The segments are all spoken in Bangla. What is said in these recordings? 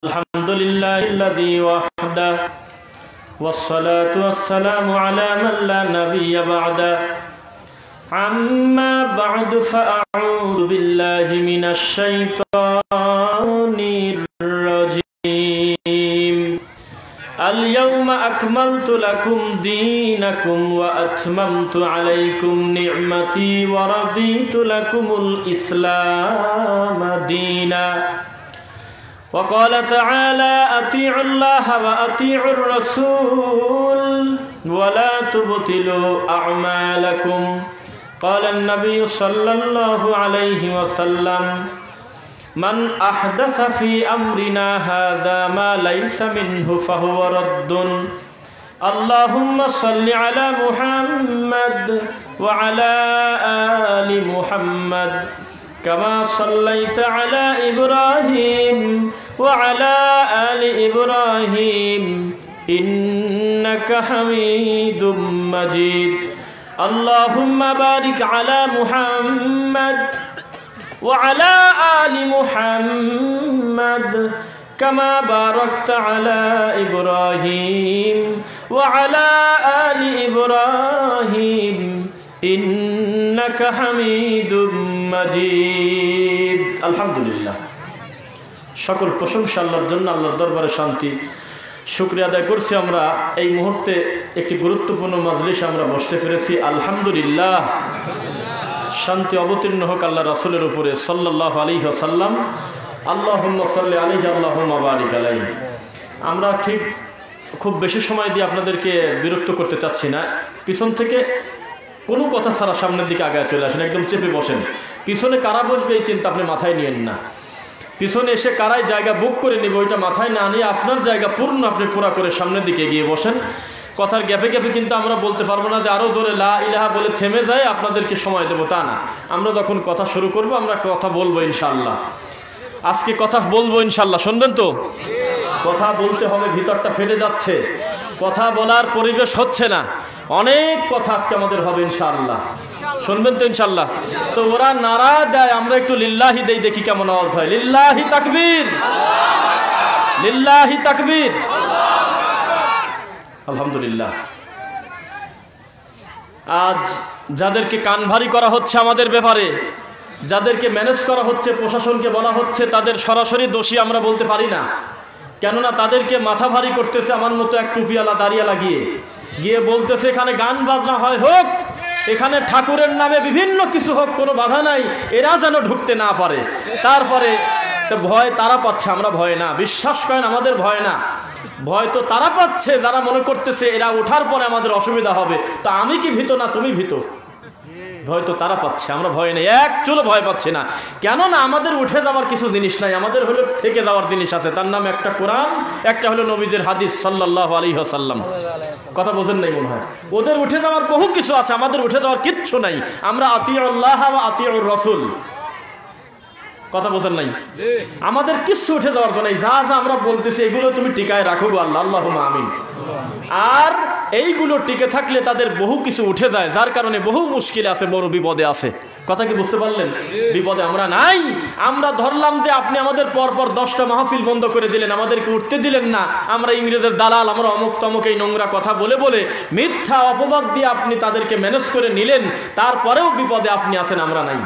الحمد لله الذي وحده والصلاة والسلام على من لا نبي بعده عما بعد فأعوذ بالله من الشيطان الرجيم اليوم أكملت لكم دينكم وأتممت عليكم نعمتي ورضيت لكم الإسلام دينا وقال تعالى أطيعوا الله وأطيعوا الرسول ولا تبطلوا أعمالكم قال النبي صلى الله عليه وسلم من أحدث في أمرنا هذا ما ليس منه فهو رد اللهم صل على محمد وعلى آل محمد كما صليت على إبراهيم وعلى آل إبراهيم إنك حميد مجيد اللهم بارك على محمد وعلى آل محمد كما باركت على إبراهيم وعلى آل إبراهيم إنك حميد مجيد الحمد لله সকল প্রশংসা আল্লাহর জন্য। আল্লাহর দরবারে শান্তি শুকরিয়া আদায় করছি। আমরা এই মুহূর্তে একটি গুরুত্বপূর্ণ মাজলিস আমরা বসতে পেরেছি, আলহামদুলিল্লাহ। শান্তি অবতীর্ণ হোক আল্লাহ রাসূলের উপরে সাল্লাল্লাহু আলাইহি ওয়াসাল্লাম। আল্লাহুম্মা সাল্লি আলাইহি আল্লাহুম্মা বারিক আলাইহি। আমরা ঠিক খুব বেশি সময় দিয়ে আপনাদেরকে বিরক্ত করতে চাচ্ছি না। পিছন থেকে কোনো কথা ছাড়া সামনের দিকে আগায় চলে আসেন, একদম চেপে বসেন। পিছনে কারা বসবে এই চিন্তা আপনি মাথায় নিয়েন না। পিছনে এসে কারাই জায়গা বুক করে নেবে ওইটা মাথায় না নিয়ে আপনার জায়গা পূর্ণ আপনি পুরা করে সামনের দিকে এগিয়ে বসেন। কথার গ্যাপে গ্যাপে কিন্তু আমরা বলতে পারবো না যে আরও জোরে লা ইলাহা বলে থেমে যায়, আপনাদেরকে সময় দেবো, তা না। আমরা যখন কথা শুরু করব আমরা কথা বলবো ইনশাআল্লাহ। আজকে কথা বলবো ইনশাআল্লাহ, শুনবেন তো? কথা বলতে হবে, ভিতরটা ফেটে যাচ্ছে, কথা বলার পরিবেশ হচ্ছে না। অনেক কথা আজকে আমাদের হবে ইনশাআল্লাহ, শুনবেন তো ইনশাআল্লাহ? তো ওরা নারা দেয়, আমরা একটু লিল্লাহি দেই, দেখি কেমন আওয়াজ হয়। লিল্লাহি তাকবীর, লিল্লাহি তাকবীর, আলহামদুলিল্লাহ। আজ যাদেরকে কান ভারী করা হচ্ছে আমাদের ব্যাপারে, যাদেরকে ম্যানেজ করা হচ্ছে, প্রশাসনকে বলা হচ্ছে, তাদের সরাসরি দোষী আমরা বলতে পারি না। কেননা তাদেরকে মাথা ভারী করতেছে আমার মতো এক টুপিওয়ালা দাঁড়িয়ে লাগিয়ে গিয়ে বলতেছে এখানে গান বাজনা হয় হোক, এখানে ঠাকুরের নামে বিভিন্ন কিছু হোক, কোনো বাধা নাই, এরা যেন ঢুকতে না পারে। তারপরে তো ভয় তারা পাচ্ছে, আমরা ভয় না। বিশ্বাস করেন আমাদের ভয় না, ভয় তো তারা পাচ্ছে যারা মনে করতেছে এরা ওঠার পরে আমাদের অসুবিধা হবে। তা আমি কি ভীত না তুমি ভীত? ভয় তো তারা পাচ্ছে, আমরা ভয় নেই, এক চুলো ভয় পাচ্ছি না। কেননা আমাদের উঠে যাওয়ার কিছু জিনিস নাই, আমাদের হলো থেকে যাওয়ার জিনিস আছে। তার নাম একটা কোরআন, একটা হলো নবীজির হাদিস সাল্লাল্লাহু আলাইহি ওয়াসাল্লাম। কথা বোঝেন নাই মনে হয়? ওদের উঠে যাওয়ার বহু কিছু আছে, আমাদের উঠে যাওয়ার কিচ্ছু নাই। আমরা আতিউল্লাহ ওয়া আতিউর রাসূল, কথা বোঝেন নাই? আমাদের কিচ্ছু উঠে যাওয়ার জন্য নাই। যা যা আমরা বলতেছি এগুলো তুমি টিকায় রাখো গো আল্লাহ, আল্লাহুম্মা আমিন। আর এইগুলো টিকে থাকলে তাদের বহু কিছু উঠে যায়, যার কারণে বহু মুশকিল আছে, বড় বিপদে আছে। কথা কি বুঝতে পারলেন? বিপদে আমরা নাই। আমরা ধরলাম যে আপনি আমাদের পরপর 10টা মাহফিল বন্ধ করে দিলেন, আমাদেরকে উঠতে দিলেন না, আমরা ইংরেজের দালাল, আমরা অমুক তমুক, এই নোংরা কথা বলে বলে মিথ্যা অপবাদ দিয়ে আপনি তাদেরকে ম্যানেজ করে নিলেন, তারপরেও বিপদে আপনি আছেন, আমরা নাই।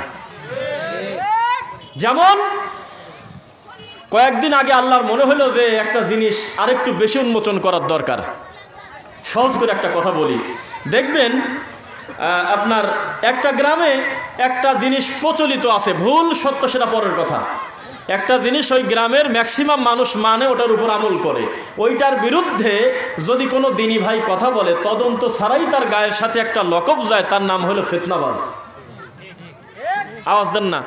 যেমন কয়েকদিন আগে আল্লাহর মনে হলো যে একটা জিনিস আরেকটু বেশি উন্মোচন করার দরকার। সহজ করে একটা কথা বলি, দেখবেন আপনার একটা গ্রামে একটা জিনিস প্রচলিত আছে, ভুল সত্য সেটা পরের কথা। একটা জিনিস ওই গ্রামের ম্যাক্সিমাম মানুষ মানে, ওটার উপর আমল করে। ওইটার বিরুদ্ধে যদি কোনো দিনী ভাই কথা বলে, তদন্ত ছাড়াই তার গায়ের সাথে একটা লকব যায়, তার নাম হলো ফিতনাবাজ। আওয়াজ দেন না,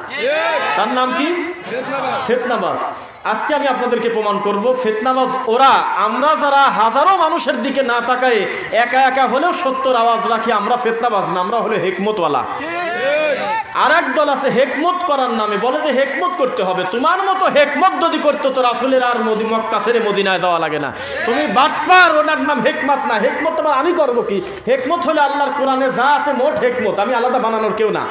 তার নাম কি? ফিতনাবাজ। আজকে আমি আপনাদেরকে প্রমাণ করব ফিতনাবাজ ওরা। আমরা যারা হাজারো মানুষের দিকে না তাকায় একা একা হলেও সত্যর আওয়াজ রাখি, আমরা ফিতনাবাজ না, আমরা হলো হিকমতওয়ালা। আর এক দল আছে হেকমত করার নামে বলে যে হেকমত করতে হবে। তোমার মতো হেকমত যদি করতো তো রাসূলের আর মক্কা ছেড়ে মদিনায় যাওয়া লাগে না। তুমি বাটপার, ওনার নাম হেকমত না। হেকমত তোমার আমি করবো কি? হেকমত হলে আল্লাহর কোরআনে যা আছে মোট হেকমত, আমি আলাদা বানানোর কেউ না।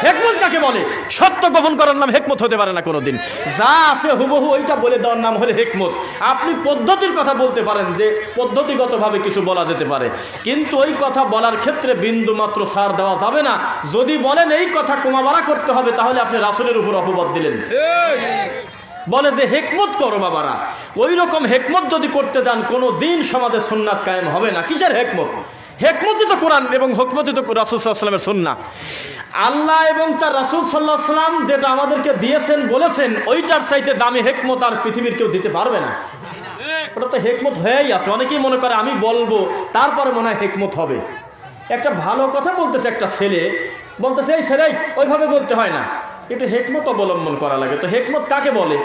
হেকমত কাকে বলে? সত্য গোপন করার নাম হেকমত হতে পারে না কোনোদিন। যা আছে হুবহু ওইটা বলে দেওয়ার নাম হলে হেকমত। আপনি পদ্ধতির কথা বলতে পারেন যে পদ্ধতিগতভাবে কিছু বলা যেতে পারে, কিন্তু ওই কথা বলার ক্ষেত্রে বিন্দু মাত্র ছাড় দেওয়া যাবে না। যদি বলেন এই কথা কমাবাড়া করতে হবে, তাহলে আপনি রাসূলের উপর অপবাদ দিলেন। বলে যে হেকমত করো বাবারা, ওই রকম হেকমত যদি করতে যান কোনো দিন সমাজে সুন্নাত কায়েম হবে না। কিসের হেকমত? হেকমতই তো কোরআন এবং হেকমতই তো রাসূল সাল্লাল্লাহু আলাইহি ওয়াসাল্লামের সুন্নাহ। আল্লাহ এবং তার রাসূল সাল্লাল্লাহু আলাইহি ওয়াসাল্লাম যেটা আমাদেরকে দিয়েছেন বলেছেন, ওইটার চাইতে দামি হেকমত আর পৃথিবীর কেউ দিতে পারবে না। ওটা তো হেকমত হয়েই আছে। অনেকেই মনে করে আমি বলবো তারপরে মনে হয় হেকমত হবে। একটা ভালো কথা বলতেছে একটা ছেলে, বলতেছে এই ছেলে ওইভাবে বলতে হয় না, একটু হেকমত অবলম্বন করা লাগে। তো হেকমত কাকে বলে?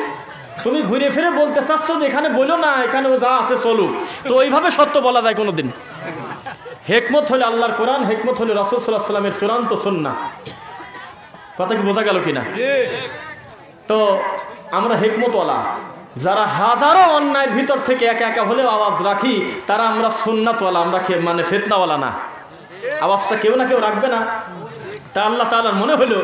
তুমি ঘুরে ফিরে বলতে চাচ্ছ যে এখানে বলো না, এখানে যা আছে চলুক, তো ওইভাবে সত্য বলা যায় কোনোদিন? হেকমত হলে আল্লাহর কোরআন, হেকমত হলে রাসূল সাল্লাল্লাহু আলাইহি ওয়াসাল্লামের চূড়ান্ত সুন্নাহ। কথা কি বোঝা গেল কিনা? তো আমরা হেকমতওয়ালা যারা হাজারো অন্যায়ের ভিতর থেকে একা একা হলেও আওয়াজ রাখি, তারা আমরা সুন্নাতওয়ালা, আমরা মানে ফিতনাওয়ালা না। আওয়াজটা কেউ না কেউ রাখবে না। তা আল্লাহ তাআলার মনে হলো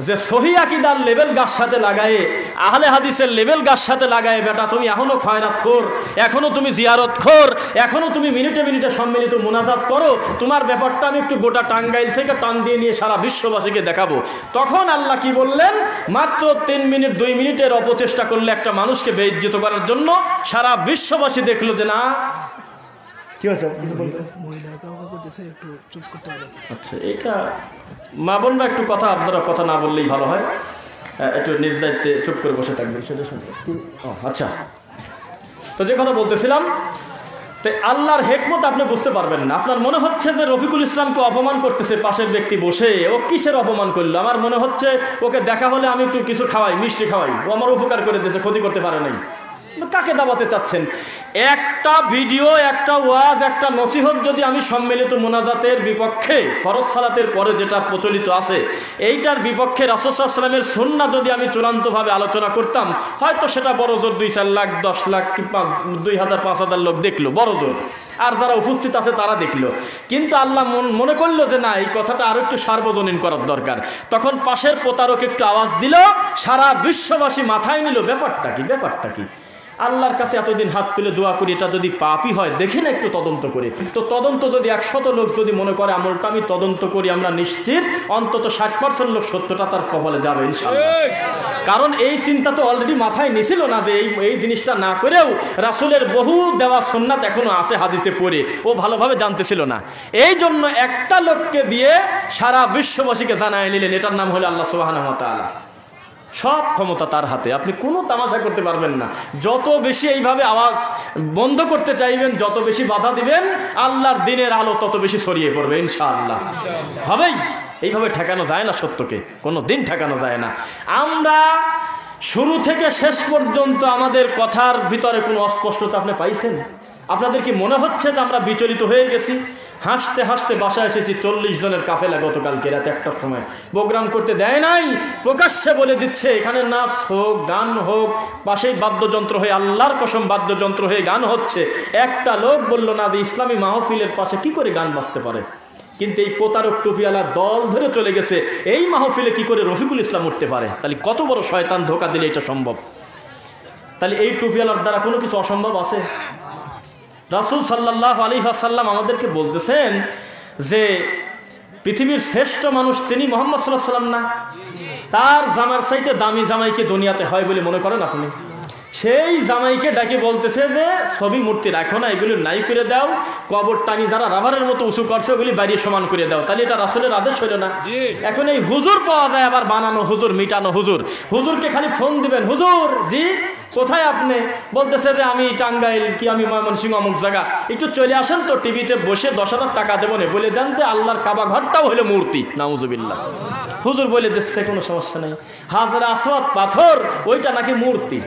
যে সহিহ আকীদার লেভেল গাছ সাথে লাগায়ে, আহলে হাদিসের লেভেল গাছ সাথে লাগায়ে, বেটা তুমি এখনো খয়রাতখোর, এখনো তুমি জিয়ারতখোর, এখনো তুমি মিনিটে মিনিটে সম্মিলিত মুনাজাত করো, তোমার ব্যাপারটা আমি একটু গোটা টাঙ্গাইল থেকে টান দিয়ে নিয়ে সারা বিশ্ববাসীকে দেখাবো। তখন আল্লাহ কি বললেন? মাত্র 3 মিনিট 2 মিনিটের অপচেষ্টা করলে একটা মানুষকে বেইজ্জত করার জন্য সারা বিশ্ববাসী দেখলো যে না কি হয়েছে, আচ্ছা এটা মা বোনরা একটু কথা, আপনারা কথা না বললেই ভালো হয়, একটু নিজ দায়িত্বে চুপ করে বসে থাকবেন। আচ্ছা, তো যে কথা বলতেছিলাম, তো আল্লাহর হেকমত আপনি বুঝতে পারবেন না। আপনার মনে হচ্ছে যে রফিকুল ইসলামকে অপমান করতেছে পাশের ব্যক্তি বসে, ও কিসের অপমান করলো? আমার মনে হচ্ছে ওকে দেখা হলে আমি একটু কিছু খাওয়াই, মিষ্টি খাওয়াই, ও আমার উপকার করে দিয়েছে, ক্ষতি করতে পারে নাই। কাকে দাবাতে চাচ্ছেন? একটা ভিডিও, একটা ওয়াজ, একটা নসিহত যদি আমি সম্মিলিত মুনাজাতের বিপক্ষে, ফরজ সালাতের পরে যেটা প্রচলিত আছে এইটার বিপক্ষে রাসূল সাল্লাল্লাহু আলাইহি ওয়াসাল্লামের সুন্নাহ যদি আমি চূড়ান্তভাবে আলোচনা করতাম, হয়তো সেটা বড় জোর 2-4 লাখ 10 লাখ কি 2000-5000 লোক দেখলো, বড় জোর, আর যারা উপস্থিত আছে তারা দেখলো। কিন্তু আল্লাহ মনে করলো যে না, এই কথাটা আরো একটু সার্বজনীন করার দরকার। তখন পাশের প্রতারক একটু আওয়াজ দিল, সারা বিশ্ববাসী মাথায় নিল ব্যাপারটা কি, ব্যাপারটা কি। আল্লাহর কাছে এতদিন হাত তুলে দোয়া করি, এটা যদি পাপই হয় দেখে না একটু তদন্ত করে। তো তদন্ত যদি 100 লোক যদি মনে করে আমলটা আমি তদন্ত করি, আমরা নিশ্চিত অন্তত 60% লোক সত্যটা তার কবলে যাবে ইনশাআল্লাহ। কারণ এই চিন্তা তো অলরেডি মাথায় নিছিল না যে এই জিনিসটা না করেও রাসূলের বহু দেওয়া সুন্নাত এখনো আছে হাদিসে পড়ে, ও ভালোভাবে জানতেছিল না। এই জন্য একটা লোককে দিয়ে সারা বিশ্ববাসীকে জানায় নিলেন। এটার নাম হলো আল্লাহ সুবহানাহু ওয়া তাআলা। সব ক্ষমতা তার হাতে, আপনি কোনো তামাশা করতে পারবেন না। যত বেশি এইভাবে আওয়াজ বন্ধ করতে চাইবেন, যত বেশি বাধা দিবেন, আল্লাহর দিনের আলো তত বেশি ছড়িয়ে পড়বে ইনশাআল্লাহ। হবেই, এইভাবে ঠেকানো যায় না সত্যকে, কোনো দিন ঠেকানো যায় না। আমরা শুরু থেকে শেষ পর্যন্ত আমাদের কথার ভিতরে কোনো অস্পষ্টতা আপনি পাইছেন? আপনাদের কি মনে হচ্ছে যে আমরা বিচলিত হয়ে গেছি? হাসতে হাসতে বাসায় এসেছি, 40 জনের কাফেলা গতকালকে রাত 1টার সময় প্রোগ্রাম করতে দেয় নাই, প্রকাশ্যে বলে দিচ্ছে এখানে নাচ হোক, গান হোক, পাশেই বাদ্যযন্ত্র হয়ে, আল্লাহর কসম বাদ্যযন্ত্র হয়ে গান হচ্ছে। একটা লোক বলল না যে ইসলামী মাহফিলের পাশে কি করে গান বাজতে পারে। কিন্তু এই প্রতারক টুপিওয়ালা দল ধরে চলে গেছে এই মাহফিলে কি করে রফিকুল ইসলাম উঠতে পারে। তাহলে কত বড় শয়তান ধোঁকা দিলে এটা সম্ভব? তাহলে এই টুপিওয়ালার দ্বারা কোনো কিছু অসম্ভব আছে? রাসূল সাল্লাল্লাহু আলাইহি ওয়াসাল্লাম আমাদেরকে বলতেছেন যে পৃথিবীর শ্রেষ্ঠ মানুষ তিনি মুহাম্মদ সাল্লাল্লাহু আলাইহি ওয়াসাল্লাম না? তার জামার চাইতে দামি জামাইকে দুনিয়াতে হয় বলে মনে করেন আপনি? সেই জামাইকে ডাকে বলতেছে যে ছবি মূর্তি রাখো না, এগুলো নাই করে দাও, কবর টানি যারা রাবারের মতো উঁচু করছে ওগুলি বাইরে সমান করে দাও। তাহলে এটা রাসূলের আদেশ হইল না? এখন এই হুজুর পাওয়া যায়, আবার বানানো হুজুর, মিটানো হুজুর। হুজুরকে খালি ফোন দিবেন, হুজুর জি কোথায় আপনি? বলতেছে যে আমি টাঙ্গাইল কি আমি ময়মনসিংহ অমুক জায়গা, একটু চলে আসেন তো, টিভিতে বসে 10,000 টাকা দেবো না, বলে দেন যে আল্লাহর কাবা ঘরটাও হলো মূর্তি। নাউজুবিল্লাহ। হুজুর বলে দিচ্ছে কোনো সমস্যা নেই, হাজরা আসওয়াদ পাথর ওইটা নাকি মূর্তি,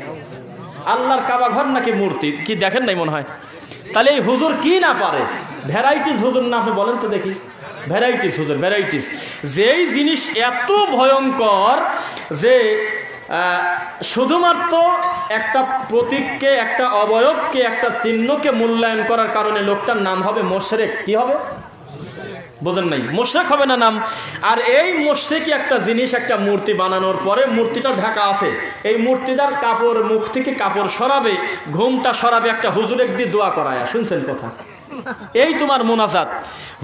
আল্লাহর কাবা ঘর নাকি মূর্তি। কি দেখেন নাই মনে হয়? তাহলে এই হুজুর কি না পারে? ভ্যারাইটিস হুজুর না, আপনি বলেন তো দেখি। ভ্যারাইটিস হুজুর, ভ্যারাইটিস। যেই জিনিস এত ভয়ঙ্কর যে শুধুমাত্র একটা প্রতীককে, একটা অবয়বকে, একটা চিহ্নকে মূল্যায়ন করার কারণে লোকটার নাম হবে মুশরিক। কি হবে বোঝেন নাই? মুশরিক হবে না নাম। আর এই মুশরিকি একটা জিনিস, একটা মূর্তি বানানোর পরে মূর্তিটা ঢাকা আছে, এই মূর্তিটার কাপড়, মুখ থেকে কাপড় সরাবে, ঘুমটা সরাবে, একটা হুজুর একদিন দোয়া করায়। শুনছেন কথা? এই তোমার মোনাজাত।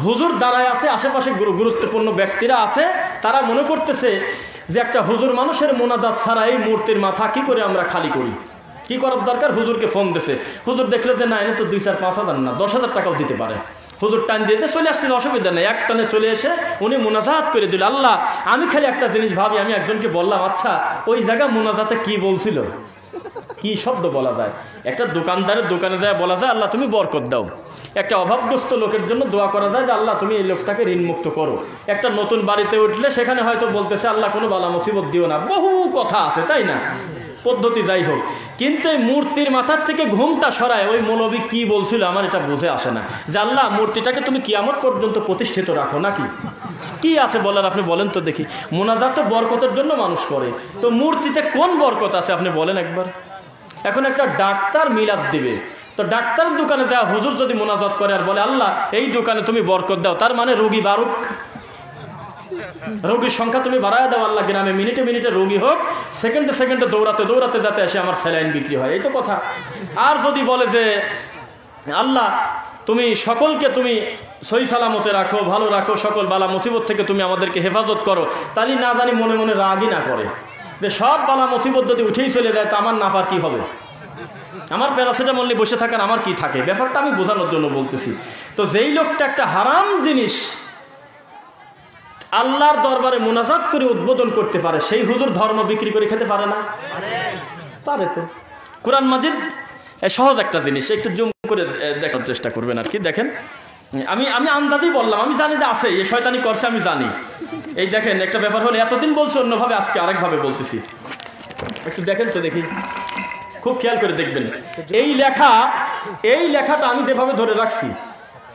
হুজুর দাঁড়ায় আছে, আশেপাশে গুরুত্বপূর্ণ ব্যক্তিরা আছে, তারা মনে করতেছে যে একটা হুজুর মানুষের মোনাজাত ছাড়া এই মূর্তির মাথা কি করে আমরা খালি করি, কি করার দরকার? হুজুরকে ফোন দিছে। হুজুর দেখলে যে না, এনে তো 2-4-5 হাজার না, 10,000 টাকাও দিতে পারে। হুজুর টান দিয়েছে, চলে আসতে অসুবিধা নেই। এক টানে চলে এসে উনি মোনাজাত করে দিল। আল্লাহ, আমি খালি একটা জিনিস ভাবি, আমি একজনকে বললাম, আচ্ছা ওই জায়গা মোনাজাতে কি বলছিল, কি শব্দ বলা যায়? একটা দোকানদারের দোকানে যায় বলা যায়, আল্লাহ তুমি বরকত দাও। একটা অভাবগ্রস্ত লোকের জন্য দোয়া করা যায় যে আল্লাহ তুমি এই লোকটাকে ঋণমুক্ত করো। একটা নতুন বাড়িতে উঠলে সেখানে হয়তো বলতেছে আল্লাহ কোনো বালা মুসিবত দিও না। বহু কথা আছে, তাই না? পদ্ধতি যাই হোক, কিন্তু এই মূর্তির মাথার থেকে ঘুমটা সরায় ওই মৌলবী কি বলছিল আমার এটা বুঝে আসে না। যে আল্লাহ মূর্তিটাকে তুমি কিয়ামত পর্যন্ত প্রতিষ্ঠিত রাখো নাকি? কি আছে বলার আপনি বলেন তো দেখি। মোনাজাত তো বরকতের জন্য মানুষ করে, তো মূর্তিতে কোন বরকত আছে আপনি বলেন একবার। এখন একটা ডাক্তার মিলাদ দিবে, তো ডাক্তার দোকানে দেওয়া হুজুর যদি মোনাজাত করে আর বলে আল্লাহ এই দোকানে তুমি বরকত দাও, তার মানে রোগী বাড়ুক, রোগীর সংখ্যা তুমি বাড়ায় দাও আল্লাহ, গ্রামে মিনিটে মিনিটে রোগী হোক, সেকেন্ডে সেকেন্ডে দৌড়াতে দৌড়াতে যাতে এসে আমার স্যালাইন বিক্রি হয়, এই তো কথা। আর যদি বলে যে আল্লাহ তুমি সকলকে তুমি সহি সালামতে রাখো, ভালো রাখো, সকল বালা মুসিবত থেকে তুমি আমাদেরকে হেফাজত করো, তাহলে না জানি মনে মনে রাগই না করে যে সব বালা মুসিবত যদি উঠেই চলে যায় তো আমার নাফার কি হবে? আমার প্যারাসিটামল নিয়ে বসে থাকার আমার কি থাকে? ব্যাপারটা আমি বোঝানোর জন্য বলতেছি। তো যেই লোকটা একটা হারাম জিনিস আল্লাহর দরবারে মোনাজাত করে উদ্বোধন করতে পারে, সেই হুজুর ধর্ম বিক্রি করে খেতে পারে না? পারে তো। কোরআন মাজিদ সহজ একটা জিনিস, একটু জুম করে দেখার চেষ্টা করবেন আর কি। দেখেন, আমি আন্দাজেই বললাম, আমি জানি যে আছে, এই শয়তানি করছে আমি জানি। এই দেখেন একটা ব্যাপার হলো, এতদিন বলছে অন্যভাবে, আজকে আরেকভাবে বলতেছি, একটু দেখেন তো দেখি, খুব খেয়াল করে দেখবেন। এই লেখাটা আমি যেভাবে ধরে রাখছি,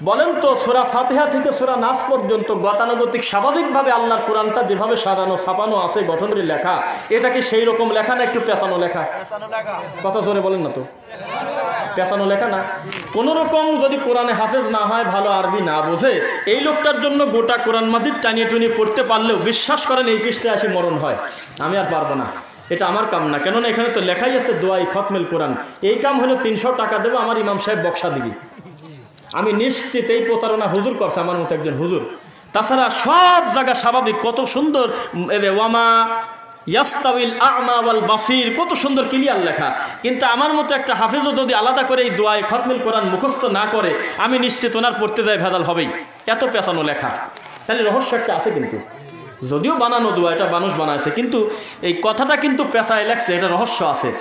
বলেন তো সূরা ফাতিহা থেকে সূরা নাস পর্যন্ত গতানুগতিক স্বাভাবিকভাবে আল্লাহর কোরআনটা যেভাবে সাজানো ছাপানো আছে গঠনের লেখা, এটা কি সেই রকম লেখা না একটু পেঁচানো লেখা? কথা জোরে বলেন না তো, পেঁচানো লেখা না? কোন রকম যদি কোরআনে হাফেজ না হয়, ভালো আরবি না বোঝে, এই লোকটার জন্য গোটা কোরআন মাজিদ টানিয়ে টুনিয়ে পড়তে পারলেও বিশ্বাস করেন এই পৃষ্ঠায় আসি মরণ হয়। আমি আর পারবো না, এটা আমার কাম না। কেননা এখানে তো লেখাই আছে দোয়াই খতমেল কোরআন। এই কাম হলো 300 টাকা দেবো, আমার ইমাম সাহেব বক্সা দিবি। আমি নিশ্চিত এই প্রতারণা হুজুর করছে, আমার মতো একজন হুজুর। তাছাড়া সব জায়গা স্বাভাবিক, কত সুন্দর ওয়ামা ইয়াস্তাউইল আ'মা ওয়াল বাসীর, কত সুন্দর ক্লিয়ার লেখা। কিন্তু আমার মতো একটা হাফেজও যদি আলাদা করে এই দোয়ায় খতমেল কোরআন মুখস্থ না করে, আমি নিশ্চিত ওনার পড়তে যায় ভেজাল হবেই, এত পেঁচানো লেখা। তাহলে রহস্য একটা আছে, কিন্তু যদিও বানানো দোয়া, এটা মানুষ বানাইছে, কিন্তু এই কথাটা কিন্তু পেঁচায় লেখছে, এটা রহস্য আছে।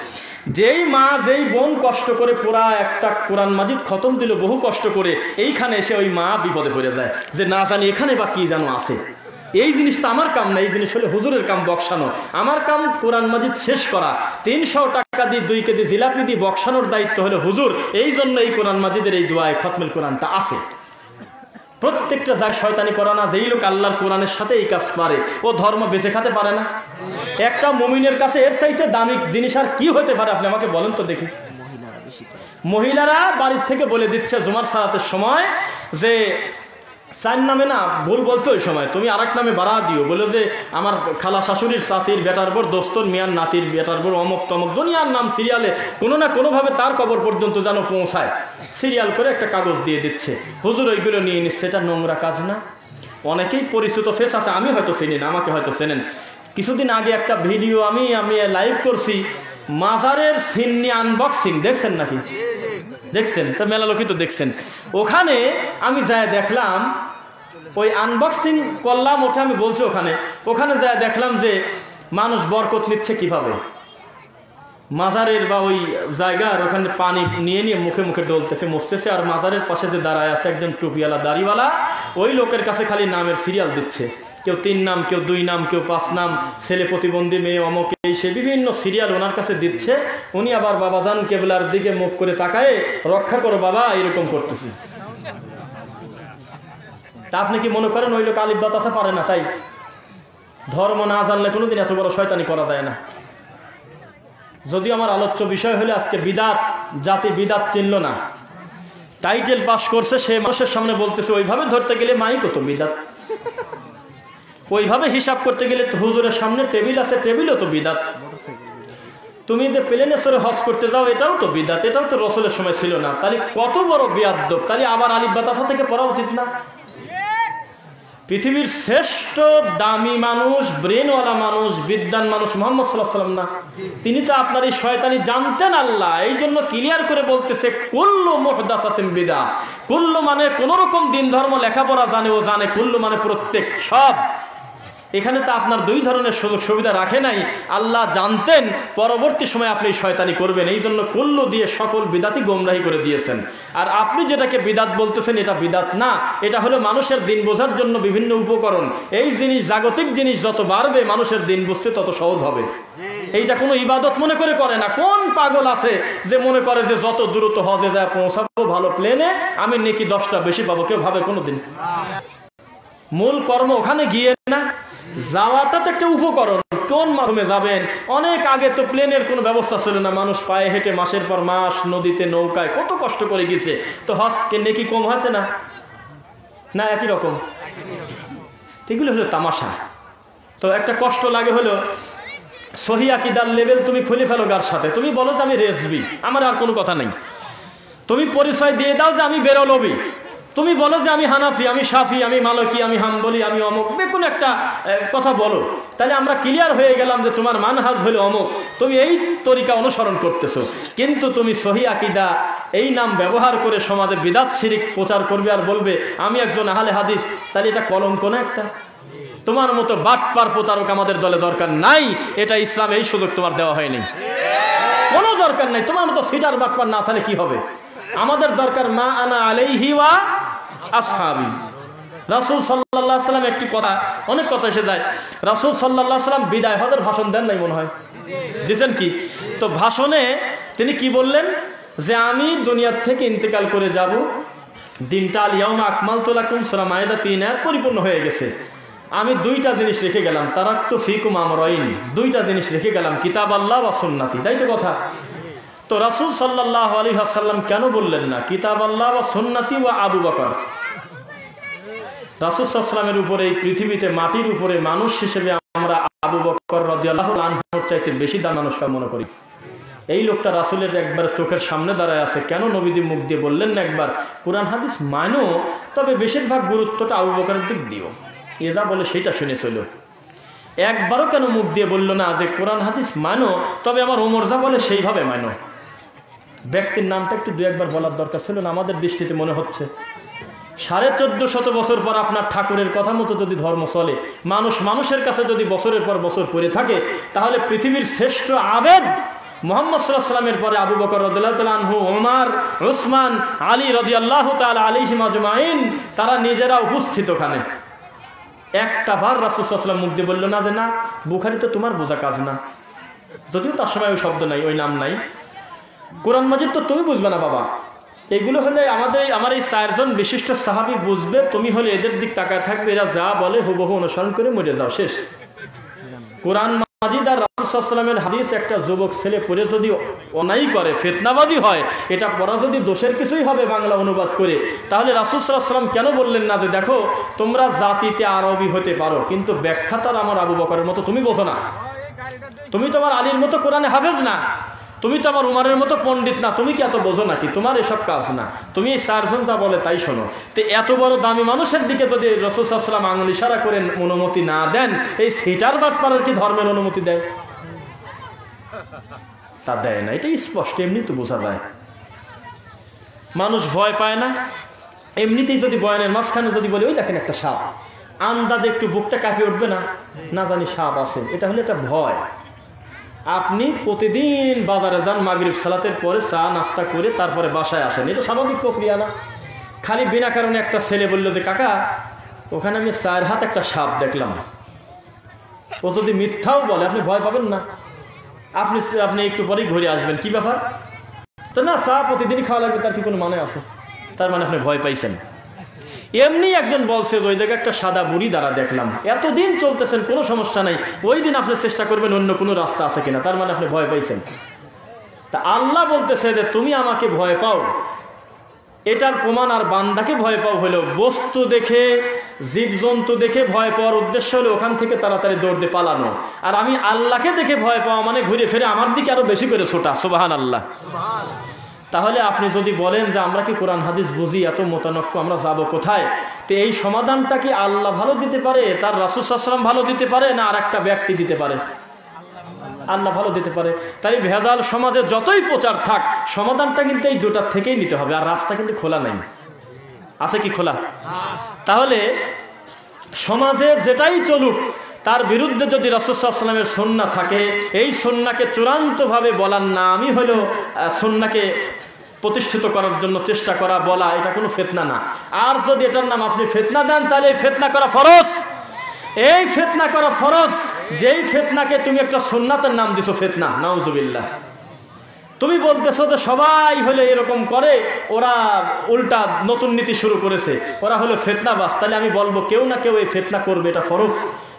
যেই মা যেই বোন কষ্ট করে পুরা একটা কোরআন মাজিদ খতম দিল বহু কষ্ট করে, এইখানে এসে ওই মা বিপদে পড়ে যায় যে না জানি এখানে বা কি যেন আছে। এই জিনিসটা আমার কাম না, এই জিনিস হলে হুজুরের কাম বক্সানো। আমার কাম কোরআন মাজিদ শেষ করা। 300 টাকা দিয়ে 2 কেজি জিলাপি দিয়ে বক্সানোর দায়িত্ব হলো হুজুর। এই জন্য এই কোরআন মাজিদের এই দোয়ায় খতমেল কোরআনটা আছে। প্রত্যেকটা যায় শয়তানি করা না। যেই লোক আল্লাহর কোরআনের সাথে এই কাজ পারে, ও ধর্ম বেঁচে খেতে পারে না। একটা মুমিনের কাছে এর চাইতে দামি জিনিস আর কি হতে পারে আপনি আমাকে বলেন তো দেখি। মহিলারা বাড়ির থেকে বলে দিচ্ছে জুমার সালাতের সময় যে 4 নামে না ভুল বলছো, ওই সময় তুমি আরেক নামে বাড়া দিও, বলে যে আমার খালা শাশুড়ির চাষির বেটার বোর, দোস্তর মিয়ার নাতির বেটার বোর, অমুক তমুক দুনিয়ার নাম সিরিয়ালে কোনো না কোনোভাবে তার কবর পর্যন্ত যেন পৌঁছায়, সিরিয়াল করে একটা কাগজ দিয়ে দিচ্ছে। হুজুর ওইগুলো নিয়ে নিচ্ছে, এটা নোংরা কাজ না? অনেকেই পরিচিত ফেস আছে, আমি হয়তো চিনি না, আমাকে হয়তো চেনেন। কিছুদিন আগে একটা ভিডিও আমি লাইভ করছি, মাজারের সিন্নি আনবক্সিং, দেখছেন নাকি? দেখছেন তো, মেলা লোকই তো দেখছেন। ওখানে আমি যাই দেখলাম, ওই আনবক্সিং করলাম, ওটা আমি বলছি ওখানে যাই দেখলাম যে মানুষ বরকত নিচ্ছে কিভাবে। মাজারের বা ওই জায়গার ওখানে পানি নিয়ে নিয়ে মুখে মুখে ডলতেছে, মুছতেছে, আর মাজারের পাশে যে দাঁড়ায় আছে একজন টুপিওয়ালা দাড়িওয়ালা, ওই লোকের কাছে খালি নামের সিরিয়াল দিচ্ছে। কেউ 3 নাম, কেউ 2 নাম, কেউ 5 নাম, ছেলে প্রতিবন্ধী, মেয়ে অমক, এই সে বিভিন্ন সিরিয়াল ওনার কাছে দিচ্ছে। উনি আবার বাবাজান কেবলার দিকে মুখ করে তাকায়, রক্ষা করো বাবা, এরকম করতেছে। তা আপনি কি মনে করেন ওই লোক আলিফ বা তাসা পারে না? তাই ধর্ম না জানলে কোনোদিন এত বড় শয়তানি করা যায় না। যদিও আমার আলোচ্য বিষয় হলে আজকে বিদাত, জাতি বিদাত চিনল না, টাইটেল পাস করছে, সে মানুষের সামনে বলতেছে ওইভাবে ধরতে গেলে মাইক তো বিদাত, ওইভাবে হিসাব করতে গেলে হুজুরের সামনে টেবিল আছে, টেবিলও তো বিদাত। তুমি যে প্লেনে চড়ে হজ করতে যাও, এটাও তো বিদাত, এটাও তো রসুলের সময় ছিল না। তাহলে কত বড় বিয়াদ্দব! তাহলে আবার আলিফ বা তাসা থেকে পড়া উচিত না? পৃথিবীর শ্রেষ্ঠ দামি মানুষ, ব্রেনওয়ালা মানুষ, বিদ্যান মানুষ মুহাম্মদ সাল্লাল্লাহু আলাইহি ওয়াসাল্লাম না? তিনি তো আপনার এই শয়তানি জানতেন আল্লাহ, এই জন্য ক্লিয়ার করে বলতেছে কুল্লু মুহদাসাতিন বিদআহ। কুল্লু মানে কোন রকম দিন ধর্ম লেখাপড়া জানে, ও জানে। কুল্লু মানে প্রত্যেক, সব। এখানে তো আপনার দুই ধরনের সুযোগ সুবিধা রাখে নাই। আল্লাহ জানতেন পরবর্তী সময় আপনি শয়তানি করবেন, এই জন্য কুল্লু দিয়ে সকল বিদাতই গোমরাহি করে দিয়েছেন। আর আপনি যেটাকে বিদাত বলতেছেন, এটা বিদাত না, এটা হলো মানুষের দিন বোঝার জন্য বিভিন্ন উপকরণ। এই জিনিস, জাগতিক জিনিস যত বাড়বে, মানুষের দিন বুঝতে তত সহজ হবে। এইটা কোনো ইবাদত মনে করে না। কোন পাগল আছে যে মনে করে যে যত দ্রুত হজে যায় পৌঁছাবো ভালো প্লেনে, আমি নেকি 10টা বেশি পাবো? কেউ ভাবে কোনোদিন? মূল কর্ম ওখানে গিয়ে না, যাওয়াটা তো একটা উপকরণ। কোন মাধ্যমে যাবেন? অনেক আগে তো প্লেনের কোনো ব্যবস্থা ছিল না, মানুষ পায়ে হেঁটে মাসের পর মাস নদীতে নৌকায় কত কষ্ট করে গেছে। তো হজকে নেকি কম হয়েছে না? না, একই রকম। এগুলো হলো তামাশা। তো একটা কষ্ট লাগে হলো সহি আকীদার লেভেল তুমি খুলে ফেলো গার সাথে। তুমি বলো যে আমি রেজবি, আমার আর কোনো কথা নেই। তুমি পরিচয় দিয়ে দাও যে আমি বেরলবি। তুমি বলো যে আমি হানাফি, আমি শাফি, আমি মালকি, আমি হাম্বলি, আমি অমুক, কোনো একটা কথা বলো। তাহলে আমরা ক্লিয়ার হয়ে গেলাম যে তোমার মানহাজ হলো অমুক, তুমি এই তরিকা অনুসরণ করতেছো। কিন্তু তুমি সহি আকীদা এই নাম ব্যবহার করে সমাজে বিদাত শিরিক প্রচার করবে আর বলবে আমি একজন আহলে হাদিস, তাহলে এটা কলঙ্ক না একটা? তোমার মতো বাটপার প্রতারক আমাদের দলে দরকার নাই। এটা ইসলাম, এই সুযোগ তোমার দেওয়া হয়নি, কোনো দরকার নাই। তোমার মতো সিটার বাটপার না থাকলে কি হবে? আমাদের দরকার মা আনা আলাইহি ওয়া আসহাবি। রাসূল সাল্লাল্লাহু আলাইহি ওয়াসাল্লাম একটি কথা, অনেক কথা এসে যায়, রাসূল সাল্লাল্লাহু আলাইহি ওয়াসাল্লাম বিদায় হজের ভাষণ দেন নাই মনে হয়? দিয়েছেন কি? তো ভাষণে তিনি কি বললেন? যে আমি দুনিয়া থেকে ইন্তেকাল করে যাব, দিনটা আল ইয়াউমা আকমালতু লাকুম সূরা মায়েদা 3 পরিপূর্ণ হয়ে গেছে। আমি দুইটা জিনিস রেখে গেলাম, তারাক্তু ফিকুম আমরাইন, দুইটা জিনিস রেখে গেলাম, কিতাব আল্লাহ ওয়া সুন্নতি। তাই তো কথা? তো রাসূল সাল্লাল্লাহু আলাইহি ওয়াসাল্লাম কেন বললেন না কিতাব আল্লাহ ওয়া সুন্নতি ওয়া আবু বকর? রাসূল সাল্লাল্লাহু আলাইহি ওয়াসাল্লামের উপরে, এই পৃথিবীতে মাটির উপরে মানুষ হিসেবে আমরা আবু বকর রাদিয়াল্লাহু আনহুর চাইতে বেশি দাম মানুষকে মনে করি। এই লোকটা রাসূলের একবার চোখের সামনে দাঁড়ায় আছে, কেন নবীজি মুখ দিয়ে বললেন না একবার কুরআন হাদিস মানো, তবে বেশিরভাগ গুরুত্বটা আবু বকরের দিক দিও? এ যা বলে সেইটা শুনে চলো। একবারও কেন মুখ দিয়ে বললো না যে কোরআন হাদিস মানো, তবে আমার ওমর যা বলে সেইভাবে মানো? ব্যক্তির নামটা একটু দু একবার বলার দরকার ছিল না? আমাদের দৃষ্টিতে মনে হচ্ছে 1450 বছর পর আপনার ঠাকুরের কথা মতো যদি ধর্ম চলে, মানুষ মানুষের কাছে যদি বছরের পর বছর পড়ে থাকে, তাহলে পৃথিবীর শ্রেষ্ঠ আবেদ মুহাম্মদ সাল্লাল্লাহু আলাইহি ওয়াসাল্লামের পরে আবু বকর রাদিয়াল্লাহু তাআলা আনহু, ওমর, উসমান, আলী রাদিয়াল্লাহু তাআলা আলাইহিম আজমাইন, তারা নিজেরা উপস্থিত ওখানে। একটা বার রাসূল সাল্লাল্লাহু আলাইহি ওয়াসাল্লাম মুখ দিয়ে বলল না যে না বুখারীতে তোমার বোঝা কাজ না, যদিও তার সময় ওই শব্দ নাই, ওই নাম নাই। কোরআন মাজিদ তো তুমি বুঝবে না বাবা, এগুলো হলে আমার এই 4 জন বিশিষ্ট সাহাবী বুঝবে। তুমি হলে এদের দিক তাকায় থাকবে, এরা যা বলে হুবহু অনুসরণ করে মরে যাও, শেষ। কোরআন মাজিদ আর রাসূল সাল্লাল্লাহু আলাইহি ওয়াসাল্লামের হাদিস একটা যুবক ছেলে পড়ে যদি অন্যায় করে, ফিতনাবাদী হয়, এটা পড়া যদি দোষের কিছুই হবে বাংলা অনুবাদ করে, তাহলে রাসূল সাল্লাল্লাহু আলাইহি ওয়াসাল্লাম কেন বললেন না যে দেখো তোমরা জাতিতে আরবি হতে পারো, কিন্তু ব্যাখ্যাতার আমার আবু বকরের মতো তুমি বোঝো না, তুমি তো আমার আলীর মতো কোরআনে হাফেজ না, তুমি তো আমার উমারের মতো পণ্ডিত না, তুমি কি এত বোঝো নাকি? তোমার এসব কাজ না, তুমি এই 4 জন যা বলে তাই শোনো। তো এত বড় দামি মানুষের দিকে যদি রাসূল সাল্লাল্লাহু আলাইহি ওয়াসাল্লাম আঙুল ইশারা করে অনুমতি না দেন, এই সিটার বাটপারের কি ধর্মের অনুমতি দেয়? তা দেয় না, এটা স্পষ্ট, এমনি তো বোঝা যায়। মানুষ ভয় পায় না, এমনিতেই যদি বয়ানের মাঝখানে যদি বলে ওই দেখেন একটা সাপ, আন্দাজে একটু বুকটা কাঁপিয়ে উঠবে না? না জানি সাপ আছে, এটা হলে একটা ভয়। আপনি প্রতিদিন বাজারে যান, মাগরিব সালাতের পরে চা নাস্তা করে তারপরে বাসায় আসেন, এটা স্বাভাবিক প্রক্রিয়া না? খালি বিনা কারণে একটা ছেলে বলল যে কাকা ওখানে আমি 4 হাত একটা সাপ দেখলাম, ও যদি মিথ্যাও বলে আপনি ভয় পাবেন না? আপনি একটু পরেই ঘুরে আসবেন, কি ব্যাপার? তো না চা প্রতিদিনই খাওয়া লাগবে, তার কি কোনো মানে আছে? তার মানে আপনি ভয় পাইছেন। এমনি একজন বলছে ওই জায়গায় একটা সাদা বুড়ি দ্বারা দেখলাম, এতদিন চলতেছেন কোনো সমস্যা নাই, ওই দিন আপনি চেষ্টা করবেন অন্য কোনো রাস্তা আছে কিনা, তার মানে আপনি ভয় পাইছেন। তা আল্লাহ বলতেছে যে তুমি আমাকে ভয় পাও, এটার প্রমাণ আর বান্দাকে ভয় পাও হলো বস্তু দেখে, জীবজন্তু দেখে ভয় পাওয়ার উদ্দেশ্য হলো ওখান থেকে তাড়াতাড়ি দৌড়তে পালানো, আর আমি আল্লাহকে দেখে ভয় পাওয়া মানে ঘুরে ফিরে আমার দিকে আরো বেশি করে ছোটা। সুবহানাল্লাহ। তাহলে আপনি যদি বলেন যে আমরা কি কোরআন হাদিস বুঝি, এত মোতানক্য, আমরা যাব কোথায়? তো এই সমাধানটা কি আল্লাহ ভালো দিতে পারে, তার রাসূল সাল্লাল্লাহু আলাইহি ওয়াসাল্লাম ভালো দিতে পারে, না আর একটা ব্যক্তি দিতে পারে? আল্লাহ ভালো দিতে পারে। তাই ভেজাল সমাজে যতই প্রচার থাক, সমাধানটা কিন্তু এই দুটার থেকেই নিতে হবে, আর রাস্তা কিন্তু খোলা নাই। আছে কি খোলা? তাহলে সমাজে যেটাই চলুক, তার বিরুদ্ধে যদি রাসূল সাল্লাল্লাহু আলাইহি ওয়াসাল্লামের সুন্নাহ থাকে, এই সুন্নাহকে চূড়ান্তভাবে বলার নামই হলো সুন্নাহকে প্রতিষ্ঠিত করার জন্য চেষ্টা করা, বলা, এটা কোনো ফিতনা না। আর যদি এটার নাম আপনি ফিতনা দেন, তাহলে এই ফিতনা করা ফরজ। এই ফিতনা করা ফরজ, যেই ফিতনাকে তুমি একটা সুন্নাতের নাম দিছো ফিতনা, নাউজুবিল্লাহ। তুমি বলতেছো যে সবাই হলে এরকম করে, ওরা উল্টা নতুন নীতি শুরু করেছে, ওরা হলো ফিতনাবাজ। তাহলে আমি বলবো কেউ না কেউ এই ফিতনা করবে, এটা ফরজ।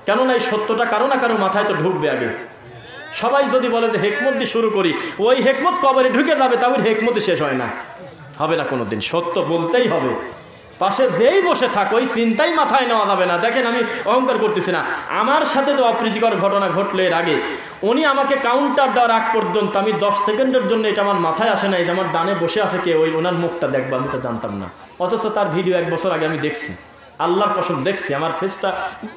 কেননা এই সত্যটা কারো না কারো মাথায় তো ঢুকবে আগে। সবাই যদি বলে যে হেকমত দিয়ে শুরু করি, ওই হেকমত কবরে ঢুকে যাবে, তবে হেকমতই শেষ হয় না, হবে না কোনোদিন। সত্য বলতেই হবে, পাশে যেই বসে থাক ওই চিন্তাই মাথায় নেওয়া যাবে না। দেখেন আমি অহংকার করতেছি না, আমার সাথে যে অপ্রীতিকর ঘটনা ঘটলো এর আগে, উনি আমাকে কাউন্টার দেওয়ার আগ পর্যন্ত আমি 10 সেকেন্ডের জন্য এটা আমার মাথায় আসে না, এই যে আমার ডানে বসে আছে কে, ওই ওনার মুখটা দেখবো, আমি তো জানতাম না। অথচ তার ভিডিও 1 বছর আগে আমি দেখছি, আল্লাহর কসম দেখছি, আমার ফেসটা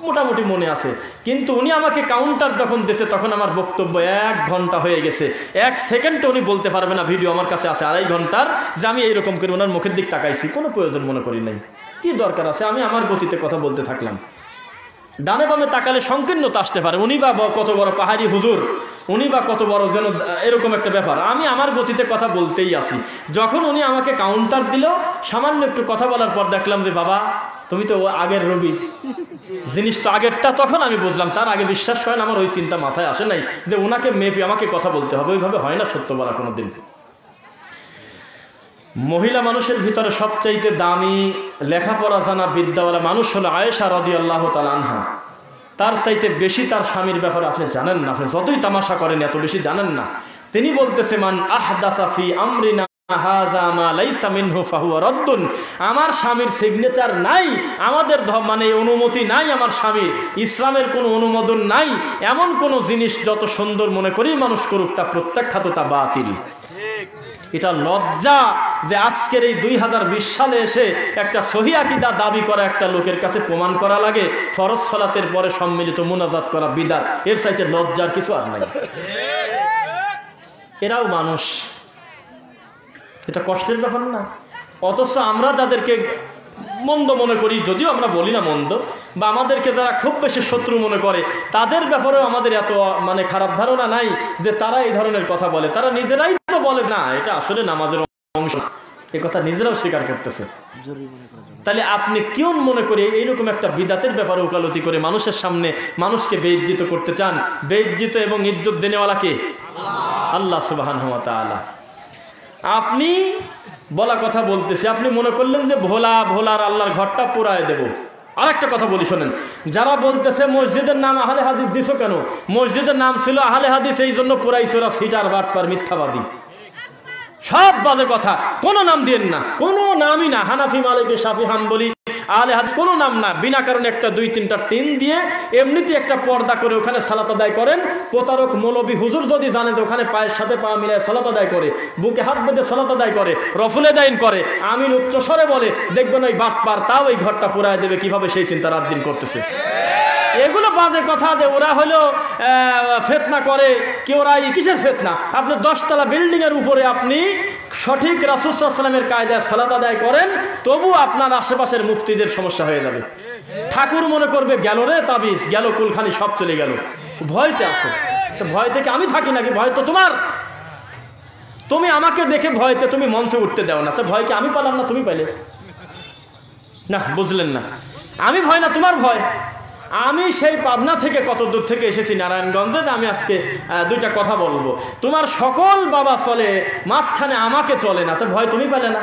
মোটামুটি মনে আছে। কিন্তু উনি আমাকে কাউন্টার যখন দিয়েছে, তখন আমার বক্তব্য 1 ঘন্টা হয়ে গেছে। 1 সেকেন্ডে উনি বলতে পারবে না, ভিডিও আমার কাছে আছে 2.5 ঘন্টার, যে আমি এইরকম করে ওনার মুখের দিক তাকাইছি। কোনো প্রয়োজন মনে করি নাই, কি দরকার আছে? আমি আমার গতিতে কথা বলতে থাকলাম। ডানে বামে তাকালে সংকীর্ণতা আসতে পারে, উনি বা কত বড় পাহাড়ি হুজুর, উনি বা কত বড় যেন এরকম একটা ব্যাপার। আমি আমার গতিতে কথা বলতেই আসি। যখন উনি আমাকে কাউন্টার দিল, সামান্য একটু কথা বলার পর দেখলাম যে বাবা তুমি তো আগের রোগী, জিনিস তো আগেরটা। তখন আমি বুঝলাম, তার আগে বিশ্বাস করেন আমার ওই চিন্তা মাথায় আসে নাই যে ওনাকে মেপে আমাকে কথা বলতে হবে। ওইভাবে হয় না সত্য বলা কোনোদিন। মহিলা মানুষের ভিতরে সবচাইতে দামি লেখাপড়া জানা বিদ্যাওয়ালা মানুষ হলো আয়েশা রাদিয়াল্লাহু তাআলা আনহা। তার চাইতে বেশি তার স্বামীর ব্যাপারে আপনি জানেন না, আপনি যতই তামাশা করেন এত বেশি জানেন না। তিনি বলতেছে মান আহদাসা ফি আমরিনা হাযা মা লাইসা মিনহু ফাহুয়া রাদ্দুন। আমার স্বামীর সিগনেচার নাই, আমাদের মানে অনুমতি নাই, আমার স্বামীর ইসলামের কোনো অনুমোদন নাই, এমন কোনো জিনিস যত সুন্দর মনে করি মানুষ করুক, তা প্রত্যাখ্যাত, তা বাতিল। এটা লজ্জা যে আজকের এই 2020 সালে এসে একটা সহি আকীদা দাবি করা একটা লোকের কাছে প্রমাণ করা লাগে ফরজ সালাতের পরে সম্মিলিত মুনাজাত করা বিদআত। এর চাইতে লজ্জার কিছু আর নাই। এরাও মানুষ, এটা কষ্টের ব্যাপার না? অথচ আমরা যাদেরকে মন্দ মনে করি, যদিও আমরা বলি না মন্দ, বা আমাদেরকে যারা খুব বেশি শত্রু মনে করে, তাদের ব্যাপারেও আমাদের এত মানে খারাপ ধারণা নাই যে তারা এই ধরনের কথা বলে। তারা নিজেরাই তো বলে না এটা আসলে নামাজের অংশ, এ কথা নিজেরাও স্বীকার করতেছে। তাহলে আপনি কেমন মনে করে এইরকম একটা বিদআতের ব্যাপারে ওকালতি করে মানুষের সামনে মানুষকে বেইজ্জিত করতে চান? বেইজ্জিত এবং ইজ্জত দেনেওয়ালা কে? আল্লাহ সুবহানাহু ওয়া তাআলা। আপনি বলা কথা বলতেছি, আপনি মনে করলেন যে ভোলার আল্লাহর ঘরটা পুরায় দেব। আর একটা কথা বলি শোনেন, যারা বলতেছে মসজিদের নাম আহলে হাদিস দিছো কেন? মসজিদের নাম ছিল আহলে হাদিস, এই জন্য পুরাইছে ওরা সিটার বাটপার মিথ্যাবাদী। সব বাজে কথা, কোনো নাম দিয়েন না, কোনো নামই না। হানাফি, মালিকি, শাফি, হাম্বলি, আহলে হাদিস কোনো নাম না। বিনা কারণে একটা 2-3টা টিন দিয়ে এমনিতে একটা পর্দা করে ওখানে সালাত আদায় করেন। প্রতারক মৌলবী হুজুর যদি জানে যে ওখানে পায়ের সাথে পা মিলায় সালাত আদায় করে, বুকে হাত বেঁধে সালাত আদায় করে, রফুলে দাইন করে, আমিন উচ্চস্বরে বলে, দেখবেন ওই বাটপার তাও এই ঘরটা পুরায় দেবে। কিভাবে? সেই চিন্তা রাত দিন করতেছে। এগুলো বাজে কথা যে ওরা হলো ফিতনা করে, কি ওরা কিসের ফিতনা? আপনি 10 তলা বিল্ডিং এর উপরে আপনি সঠিক রাসূল সাল্লাল্লাহু আলাইহি ওয়াসাল্লামের কায়দায় সালাত আদায় করেন, তবু আপনার আশেপাশের মুফতিদের সমস্যা হয়ে যাবে। ঠাকুর মনে করবে গেল রে তাবিজ, গেল কুলখানি, সব চলে গেল। ভয়তে আসো, তো ভয় থেকে আমি থাকি নাকি? ভয় তো তোমার। তুমি আমাকে দেখে ভয়তে তুমি মঞ্চে উঠতে দাও না, তো ভয় কি আমি পালাম না তুমি পাইলে? না, বুঝলেন না। আমি ভয় না, তোমার ভয়। আমি সেই পাবনা থেকে কত দূর থেকে এসেছি নারায়ণগঞ্জে, যে আমি আজকে 2টা কথা বলবো। তোমার সকল বাবা চলে, মাঝখানে আমাকে চলে না, তো ভয় তুমি পেলে না?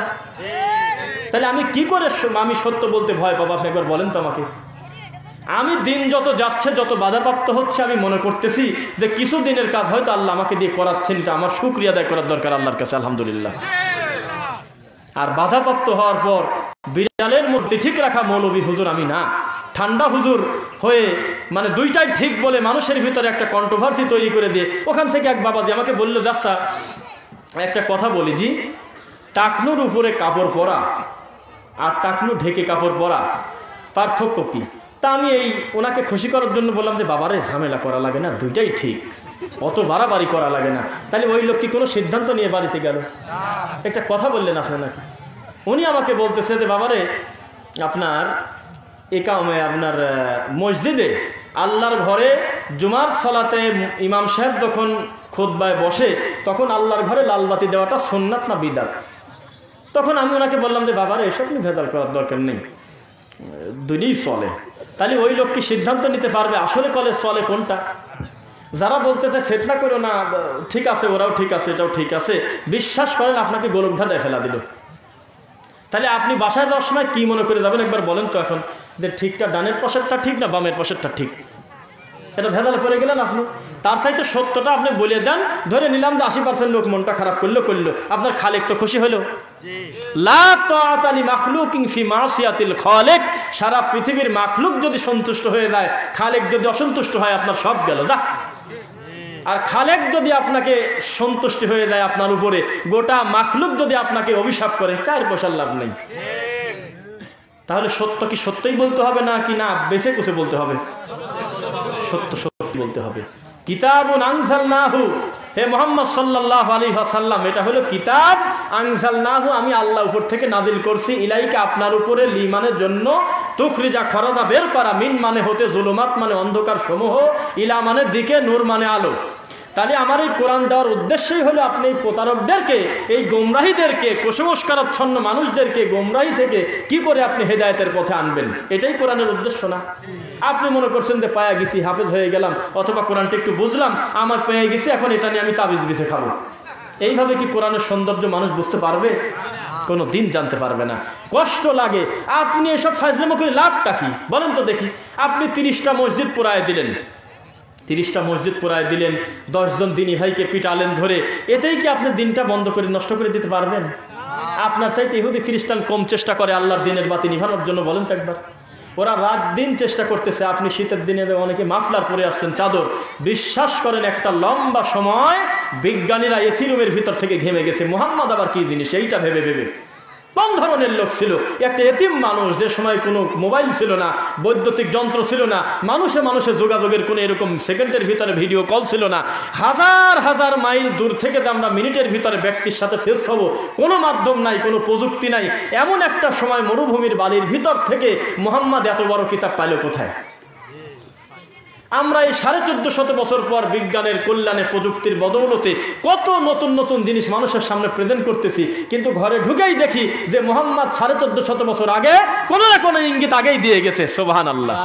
তাহলে আমি কি করে আমি সত্য বলতে ভয় পাবো? আপনি একবার বলেন তো আমাকে। আমি দিন যত যাচ্ছে, যত বাধাপ্রাপ্ত হচ্ছে, আমি মনে করতেছি যে কিছু দিনের কাজ হয়তো আল্লাহ আমাকে দিয়ে করাচ্ছেন, এটা আমার শুকরিয়া আদায় করার দরকার আল্লাহর কাছে, আলহামদুলিল্লাহ। আর বাধাপ্রাপ্ত হওয়ার পর বিড়ালের মধ্যে ঠিক রাখা মৌলবী হুজুর আমি না, ঠান্ডা হুজুর হয়ে মানে দুইটাই ঠিক বলে মানুষের ভিতরে একটা কন্ট্রোভার্সি তৈরি করে দিয়ে ওখান থেকে এক বাবাজি আমাকে বললো, যাচ্ছা একটা কথা বলি জি, টাকনুর উপরে কাপড় পরা আর টাকনু ঢেকে কাপড় পরা পার্থক্য কি? তা আমি ওনাকে খুশি করার জন্য বললাম যে বাবারে ঝামেলা করা লাগে না, দুইটাই ঠিক, অত বাড়াবাড়ি করা লাগে না। তাহলে ওই লোক কি কোনো সিদ্ধান্ত নিয়ে বাড়িতে গেল? একটা কথা বললেন আপনি নাকি? উনি আমাকে বলতেছে যে বাবারে আপনার আপনার মসজিদে আল্লাহর ঘরে জুমার সালাতে ইমাম সাহেব যখন খুতবায় বসে তখন আল্লাহর ঘরে লালবাতি দেওয়াটা সুন্নাত না বিদআত? তখন আমি ওনাকে বললাম যে বাবারে এসব নিয়ে ভেজাল করার দরকার নেই, দুইই চলে। তাহলে ওই লোক কি সিদ্ধান্ত নিতে পারবে আসলে কলেজ চলে কোনটা? যারা বলতেছে ফেতনা করো না, ঠিক আছে, ওরাও ঠিক আছে, এটাও ঠিক আছে, বিশ্বাস করেন আপনাকে গোলকধা দিয়ে ফেলা দিল। তাহলে আপনি বাসায় যাওয়ার সময় কি মনে করে যাবেন একবার বলেন তো এখন, যে ঠিকটা ডানের পাশেরটা ঠিক না বামের পাশেরটা ঠিক? এটা ভেজাল করে গেলেন আপনি। তার চাইতে সত্যটা আপনি বলে দেন, ধরে নিলাম যে 80% লোক মনটা খারাপ করলো, আপনার খালেক তো খুশি হলো। লা তাআতা লি মাখলুকিন ফি মাসিয়াতিল খালিক। সারা পৃথিবীর মাখলুক যদি সন্তুষ্ট হয়ে যায়, খালেক যদি অসন্তুষ্ট হয়, আপনার সব গেল যা। আর খালেক যদি আপনাকে সন্তুষ্টি হয়ে যায় আপনার উপরে, গোটা মাখলুক যদি আপনাকে অভিশাপ করে, 4 পয়সার লাভ নেই। তাহলে সত্য কি সত্যই বলতে হবে না কি না বেছে কুছে বলতে হবে? সত্য সত্যি বলতে হবে। কিতাবুন আনজালনাহু, হে মুহাম্মদ সাল্লাল্লাহু আলাইহি ওয়াসাল্লাম, এটা হলো কিতাব, আনজালনাহু, আমি আল্লাহ উপর থেকে নাজিল করছি, ইলাইকা, আপনার উপরে, লিমানের জন্য, তুখরিজা, খরাজা, বের করা, মিন মানে হতে, জুলুমাত মানে অন্ধকার সমূহ, ইলা মানে দিকে, নূর মানে আলো। তাহলে আমার এই কোরআন দেওয়ার উদ্দেশ্যই হলো আপনি এই প্রতারকদেরকে, এই গোমরাহীদেরকে, কুসংস্কারাচ্ছন্ন মানুষদেরকে গোমরাহী থেকে কি করে আপনি হেদায়েতের পথে আনবেন, এটাই কোরআনের উদ্দেশ্য না? আপনি মনে করছেন যে পায়া গেছি, হাফেজ হয়ে গেলাম, অথবা কোরআনটা একটু বুঝলাম, আমার পেয়ে গেছি, এখন এটা নিয়ে আমি তাবিজ বিছে খাবো। এইভাবে কি কোরআনের সৌন্দর্য মানুষ বুঝতে পারবে? কোনো দিন জানতে পারবে না। কষ্ট লাগে। আপনি এসব ফাজলামো করে লাভটা কি বলেন তো দেখি? আপনি 30টা মসজিদ পোড়ায় দিলেন, 30টা মসজিদ পোড়ায় দিলেন, 10 জন দিনী ভাইকে পিটালেন ধরে, এতেই কি আপনি দিনটা বন্ধ করে নষ্ট করে দিতে পারবেন? আপনার চাইতে ইহুদি খ্রিস্টান কম চেষ্টা করে আল্লাহর দিনের বাতি নিভানোর জন্য, বলেন তো একবার। ওরা রাত দিন চেষ্টা করতেছে। আপনি শীতের দিনে অনেকে মাফলার পরে আসছেন, চাদর, বিশ্বাস করেন একটা লম্বা সময় বিজ্ঞানীরা এসি রুমের ভিতর থেকে ঘেমে গেছে। মুহাম্মদ আবার কি জিনিস এইটা ভেবে ভেবে। কোন ধরনের লোক ছিল? একটা এতিম মানুষ, যে সময় কোনো মোবাইল ছিল না, বৈদ্যুতিক যন্ত্র ছিল না, মানুষে মানুষে যোগাযোগের কোনো এরকম সেকেন্ডের ভিতরে ভিডিও কল ছিল না, হাজার হাজার মাইল দূর থেকে আমরা মিনিটের ভিতরে ব্যক্তির সাথে ফেস হব, কোনো মাধ্যম নাই, কোনো প্রযুক্তি নাই। এমন একটা সময় মরুভূমির বালির ভিতর থেকে মুহাম্মদ এত বড় কিতাব পাইল কোথায়? আমরা এই 1450 বছর পর বিজ্ঞানের কল্যাণে, প্রযুক্তির বদৌলতে কত নতুন নতুন জিনিস মানুষের সামনে প্রেজেন্ট করতেছি, কিন্তু ঘরে ঢুকেই দেখি যে মুহাম্মদ 1450 বছর আগে কোনো না কোনো ইঙ্গিত আগেই দিয়ে গেছে। সুবহানাল্লাহ।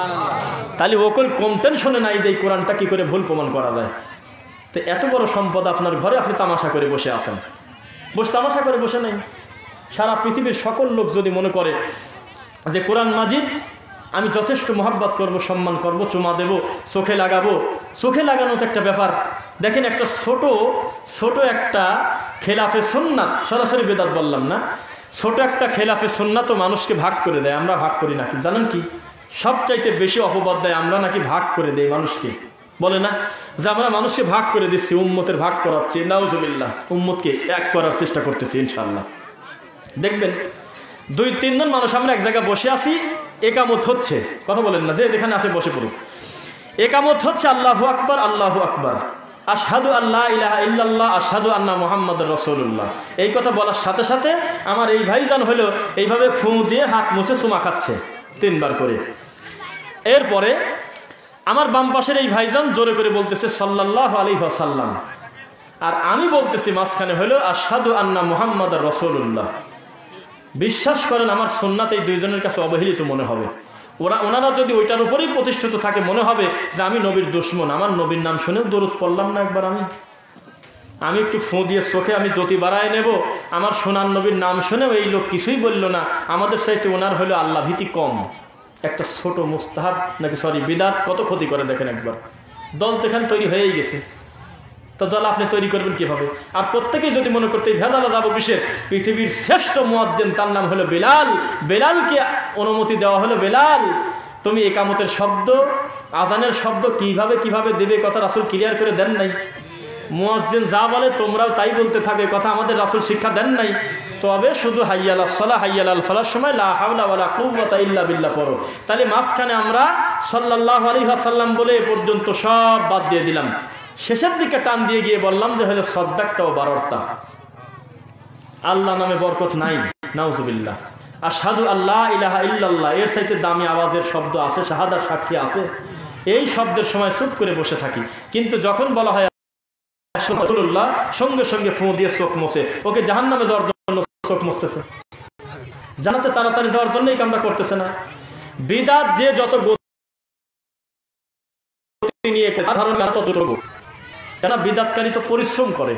তাহলে ওকল কম টেনশনে নাই যে এই কোরআনটা কি করে ভুল প্রমাণ করা যায়। তো এত বড় সম্পদ আপনার ঘরে, আপনি তামাশা করে বসে আছেন। তামাশা করে বসে নেই। সারা পৃথিবীর সকল লোক যদি মনে করে যে কোরআন মাজিদ আমি যথেষ্ট মহব্বত করব, সম্মান করব, চুমা দেব, চোখে লাগাবো, চোখে লাগানো তো একটা ব্যাপার। দেখেন একটা ছোট একটা খেলাফে সুন্নাত, সরাসরি বেদাত বললাম না, ছোট একটা খেলাফে সুন্নাত মানুষকে ভাগ করে দেয়। আমরা ভাগ করি না, কি জানেন কি? সবচাইতে বেশি অপবাদ দেয় আমরা নাকি ভাগ করে দেই মানুষকে। বলে না যে আমরা মানুষকে ভাগ করে দিচ্ছি, উম্মতের ভাগ করাচ্ছি। নাউজুবিল্লাহ, উম্মতকে এক করার চেষ্টা করতেছি ইনশাআল্লাহ। দেখবেন 2-3 জন মানুষ আমরা এক জায়গায় বসে আছি, একামত হচ্ছে, কথা বলেন না, যে যেখানে আছে বসে পড়ুক। একামত হচ্ছে আল্লাহু আকবার, আল্লাহু আকবার, আশহাদু আল্লা ইলাহা ইল্লাল্লাহ, আশহাদু আন্না মুহাম্মাদুর রাসূলুল্লাহ। এই কথা বলার সাথে সাথে আমার এই ভাইজান হলো এইভাবে ফু দিয়ে হাত মুছে চুমা খাচ্ছে 3 বার করে। এরপরে আমার বাম পাশের এই ভাইজান জোরে করে বলতেছে সাল্লাল্লাহু আলাইহি ওয়াসাল্লাম, আর আমি বলতেছি মাঝখানে হলো আশহাদু আন্না মুহাম্মাদুর রাসূলুল্লাহ। বিশ্বাস করেন আমার সুন্নাত এই 2 জনের কাছে অবহেলিত মনে হবে। ওনারা যদি ওইটার উপরেই প্রতিষ্ঠিত থাকে, মনে হবে যে আমি নবীর দুশমন। আমার নবীর নাম শুনেও দরুদ পড়লাম না একবার আমি। আমি একটু ফোঁ দিয়ে চোখে আমি জ্যোতি বাড়ায় নেব, আমার সোনার নবীর নাম শুনেও এই লোক কিছুই বলল না, আমাদের সাথে ওনার হলো আল্লাহ ভীতি কম। একটা ছোট মুস্তাহাব নাকি বিদাত কত ক্ষতি করে দেখেন একবার। দল তো এখানে তৈরি হয়েই গেছে, তো দল আপনি তৈরি করবেন কিভাবে? আর প্রত্যেকেই যদি মনে করতে ভেজালা যাবো কিসের, পৃথিবীর শ্রেষ্ঠ মুয়াজ্জিন তার নাম হলো বেলাল, বেলালকে অনুমতি দেওয়া হলো, বেলাল তুমি একামতের শব্দ আজানের শব্দ কিভাবে কিভাবে দেবে কথা রাসূল ক্লিয়ার করে দেন নাই। মুয়াজ্জিন যা বলে তোমরাও তাই বলতে থাকবে, কথা আমাদের রাসূল শিক্ষা দেন নাই। তবে শুধু হাইয়ালাস সালাহ হাইয়ালাল ফালাহর সময় লা হাওলা ওয়ালা কুওয়াতা ইল্লা বিল্লাহ পড়ো। তাহলে মাঝখানে আমরা সাল্লাল্লাহু আলাইহি ওয়াসাল্লাম বলে এ পর্যন্ত সব বাদ দিয়ে দিলাম, শেষের দিকে টান দিয়ে গিয়ে বললাম যে হলো সদ্দাকটা ও বাররটা। আল্লাহ নামে বরকত নাই, নাউজুবিল্লাহ। আশহাদু আল্লাহ ইলাহা ইল্লাল্লাহ এর চাইতে দামি আওয়াজের শব্দ আছে, শাহাদার সাক্ষী আছে, এই শব্দের সময় চুপ করে বসে থাকি। কিন্তু যখন বলা হয় রাসূলুল্লাহ, সঙ্গে সঙ্গে ফোঁ দিয়ে চোখ মুছে, ওকে জাহান্নামে যাওয়ার জন্য চোখ মুছতেছে, জানাতে তাড়াতাড়ি যাওয়ার জন্য এই কামটা করতেছে না। বিদাত যে যত গতি নিয়ে তত রোগ, কেন বিদাতকারী তো পরিশ্রম করে,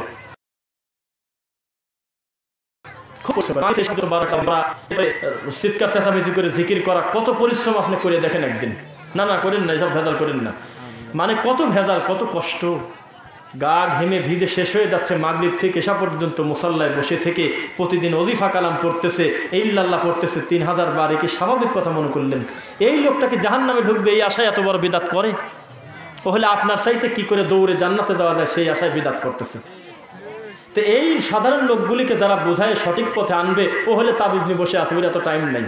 চিৎকার চেঁচামেচি করে জিকির করা, কত পরিশ্রম আপনি করে দেখেন একদিন। না না করেন না, এসব ভেজাল করেন না। মানে কত ভেজাল, কত কষ্ট, গা ঘেমে ভিজে শেষ হয়ে যাচ্ছে, মাগরিব থেকে এসা পর্যন্ত মুসাল্লায় বসে থেকে প্রতিদিন ওজিফা কালাম পড়তেছে, ইল্লাল্লাহ পড়তেছে 3000 বার। একে স্বাভাবিক কথা মনে করলেন? এই লোকটাকে জাহান্নামে ঢুকবে এই আশায় এত বড় বিদাত করে? ও হলে আপনার চাইতে কি করে দৌড়ে জান্নাতে দেওয়া যায় সেই আশায় বিদাত করতেছে। তো এই সাধারণ লোকগুলিকে যারা বোঝায় সঠিক পথে আনবে, ও হলে তাবিজ নিয়ে বসে আছে, এত টাইম নাই।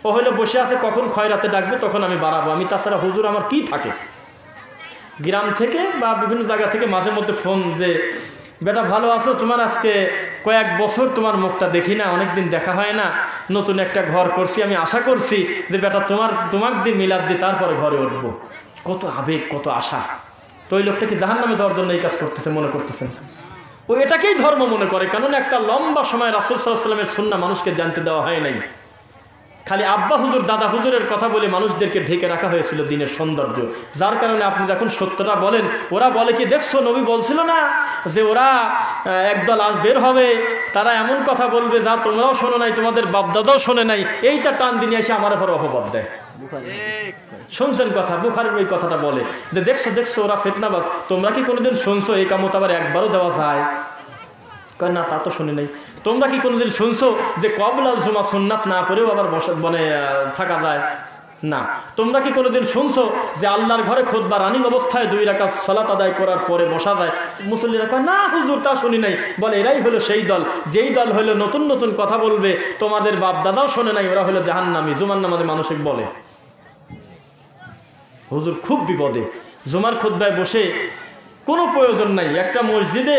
ও হলে বসে আছে কখন খয়রাতে ডাকবে তখন আমি বাড়াবো, আমি তাছাড়া হুজুর আমার কি থাকে। গ্রাম থেকে বা বিভিন্ন জায়গা থেকে মাঝে মধ্যে ফোন, যে বেটা ভালো আছো, তোমার আজকে কয়েক বছর তোমার মুখটা দেখি না, অনেকদিন দেখা হয় না, নতুন একটা ঘর করছি, আমি আশা করছি যে বেটা তোমার দিন মিলাদ দিয়ে তারপরে ঘরে উঠবো। কত আবেগ, কত আশা। তো ওই লোকটাকে জাহান্নামে যাওয়ার জন্য এই কাজ করতেছে মনে করতেছেন। ও এটাকেই ধর্ম মনে করে, কারণ একটা লম্বা সময় রাসূল সাল্লাল্লাহু আলাইহি ওয়াসাল্লামের সুন্নাহ মানুষকে জানতে দেওয়া হয় নাই। খালি আব্বা হুজুর দাদা হুজুরের কথা বলে মানুষদেরকে ঢেকে রাখা হয়েছিল দিনের সৌন্দর্য, যার কারণে আপনি যখন সত্যটা বলেন, ওরা বলে কি দেখছো নবী বলছিল না যে ওরা একদল আজ বের হবে, তারা এমন কথা বলবে যা তোমরাও শোনো নাই, তোমাদের বাপদাদাও শোনে নাই, এইটা টান দিনে এসে আমার উপর অপবাদ দেয়। শুনছেন কথা, বুখারীর ওই কথাটা বলে যে দেখছো দেখছো ওরা ফিতনাবাজ, তোমরা কি কোনোদিন শুনছো এই কামত আবার একবারও দেওয়া যায়? না তা তো শুনি নাই। তোমরা কি কোনোদিন শুনছো যে কবলাল জুমা সুন্নাত না পড়েও আবার থাকা যায়? না। তোমরা কি কোনোদিন শুনছো যে আল্লাহর ঘরে খুতবা রানিং অবস্থায় 2 রাকাত সালাত আদায় করার পরে বসা যায়? মুসল্লিরা কয় না হুজুর তা শুনি নাই। বলে এরাই হলো সেই দল, যেই দল হলো নতুন নতুন কথা বলবে, তোমাদের বাপ দাদাও শোনে নাই, ওরা হলো জাহান্নামী। জুমার নামাজে মানসিক বলে হুজুর খুব বিপদে, জুমার খুতবায় বসে কোনো প্রয়োজন নাই। একটা মসজিদে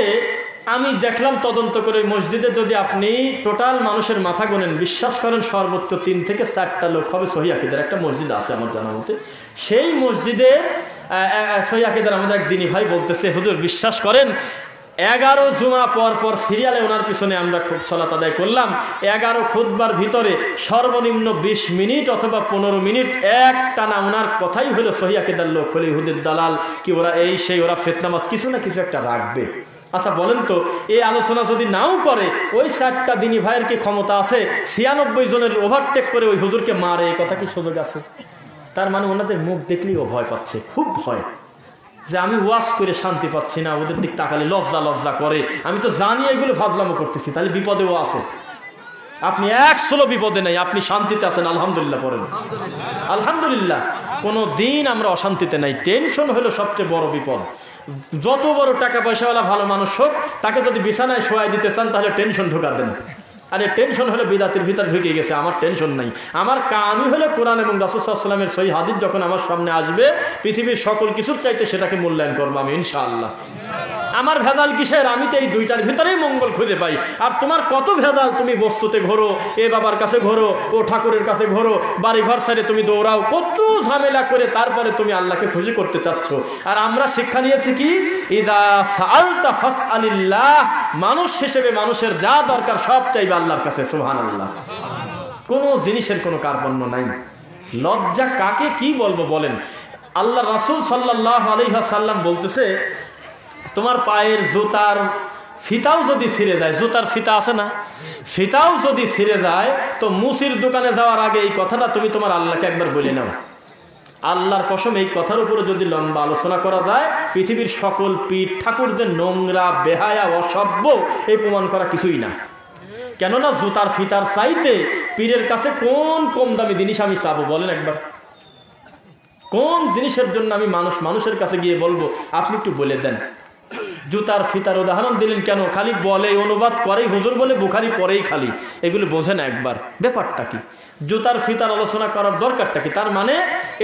আমি দেখলাম তদন্ত করে, মসজিদে যদি আপনি টোটাল মানুষের মাথা গোনেন, বিশ্বাস করেন সর্বোচ্চ 3 থেকে 4টা লোক হবে সহিহ আকীদার। একটা মসজিদ আছে আমার জানা মতে, সেই মসজিদে সহিহ আকীদার আমাদের এক দিনী ভাই বলতেছে, হুজুর বিশ্বাস করেন 11 জুমা পর পর সিরিয়ালে ওনার পিছনে আমরা খুব সালাত আদায় করলাম, 11 খুতবার ভিতরে সর্বনিম্ন 20 মিনিট অথবা 15 মিনিট এক টানা ওনার কথাই হলো সহিহ আকীদার লোক হলে ইহুদির দালাল, কি ওরা এই সেই, ওরা ফিতনাবাজ, কিছু না কিছু একটা রাখবে। আচ্ছা বলেন তো, এই আলোচনা যদি নাও করে, ওই 4টা দিনী ভাইয়ের কি ক্ষমতা আছে 96 জনের ওভারটেক করে ওই হুজুরকে মারে? এই কথা কি সুযোগ আছে? তার মানে ওনাদের মুখ দেখলেই ও ভয় পাচ্ছে, খুব ভয়, যে আমি ওয়াজ করে শান্তি পাচ্ছি না, ওদের দিক তাকালে লজ্জা লজ্জা করে, আমি তো জানি এগুলো ফাজলামো করতেছি, তাহলে বিপদেও আছে। আপনি 100 বিপদে নেই, আপনি শান্তিতে আছেন, আলহামদুলিল্লাহ পড়েন। আলহামদুলিল্লাহ, কোনো দিন আমরা অশান্তিতে নাই। টেনশন হলো সবচেয়ে বড় বিপদ। যত বড় টাকা পয়সাওয়ালা ভালো মানুষ হোক, তাকে যদি বিছানায় শোয়াই দিতে চান তাহলে টেনশন ঢোকা দেন। আরে টেনশন হলে বিদাতের ভিতর ঢুকে গেছে, আমার টেনশন নাই। আমার কামই হলে কোরআন এবং রাসূল সাল্লাল্লাহু আলাইহি ওয়াসাল্লামের সহিহ হাদিস যখন আমার সামনে আসবে, পৃথিবীর সকল কিছুর চাইতে সেটাকে মূল্যায়ন করবো আমি ইনশাআল্লাহ। আমার ভেজাল কিসের? আমি তো এই 2টার ভিতরেই মঙ্গল খুঁজে পাই। আর তোমার কত ভেজাল, তুমি বস্তুতে ঘোরো, এ বাবার কাছে ঘোরো, ও ঠাকুরের কাছে ঘোরো, বাড়ি ঘর ছেড়ে তুমি দৌড়াও, কত ঝামেলা করে তারপরে তুমি আল্লাহকে খুশি করতে চাচ্ছ। আর আমরা শিক্ষা নিয়েছি কি, ইযা সাআলতা ফাসআলিল্লাহ, মানুষ হিসেবে মানুষের যা দরকার সব চাইবে আল্লাহর কাছে। সুবহানাল্লাহ। কোনো জিনিসের কোনো কার্পণ্য নাই। লজ্জা কাকে কি বলবো বলেন? আল্লাহ রাসূল সাল্লাল্লাহু আলাইহি ওয়াসাল্লাম বলতেছে, তোমার পায়ের জুতার ফিতাও যদি ছিঁড়ে যায়, জুতার ফিতা আছে না, ফিতাও যদি ছিঁড়ে যায়, তো মুসির দোকানে যাওয়ার আগে এই কথাটা তুমি তোমার আল্লাহকে একবার বলে নাও। আল্লাহর কসম, এই কথার উপরে যদি লম্বা আলোচনা করা যায়, পৃথিবীর সকল পীর ঠাকুর যে নোংরা, বেহায়া, অসভ্য, এই প্রমাণ করা কিছুই না। কেননা জুতার ফিতার চাইতে পীরের কাছে কোন কম দামি জিনিস আমি চাবো বলেন একবার? কোন জিনিসের জন্য আমি মানুষের কাছে গিয়ে বলবো আপনি একটু বলে দেন? জুতার ফিতার উদাহরণ দিলেন কেন? খালি বলে, অনুবাদ করেই হুজুর বলে, বুখারি পরেই খালি, এগুলো বোঝে না একবার ব্যাপারটা কি। জুতার ফিতার আলোচনা করার দরকারটা কি? তার মানে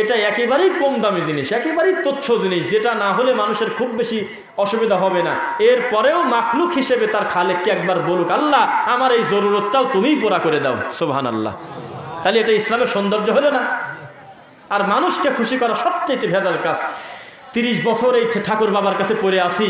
এটা একেবারেই কম দামি জিনিস, একেবারেই তুচ্ছ জিনিস, যেটা না হলে মানুষের খুব বেশি অসুবিধা হবে না। এরপরেও মাখলুক হিসেবে তার খালেককে একবার বলুক, আল্লাহ আমার এই জরুরতটাও তুমিই পুরা করে দাও, সুবহানাল্লাহ। তাহলে এটা ইসলামের সৌন্দর্য হলো না? আর মানুষকে খুশি করা সবচেয়ে ভেজাল কাজ। 30 বছর এই ঠাকুর বাবার কাছে পড়ে আসি,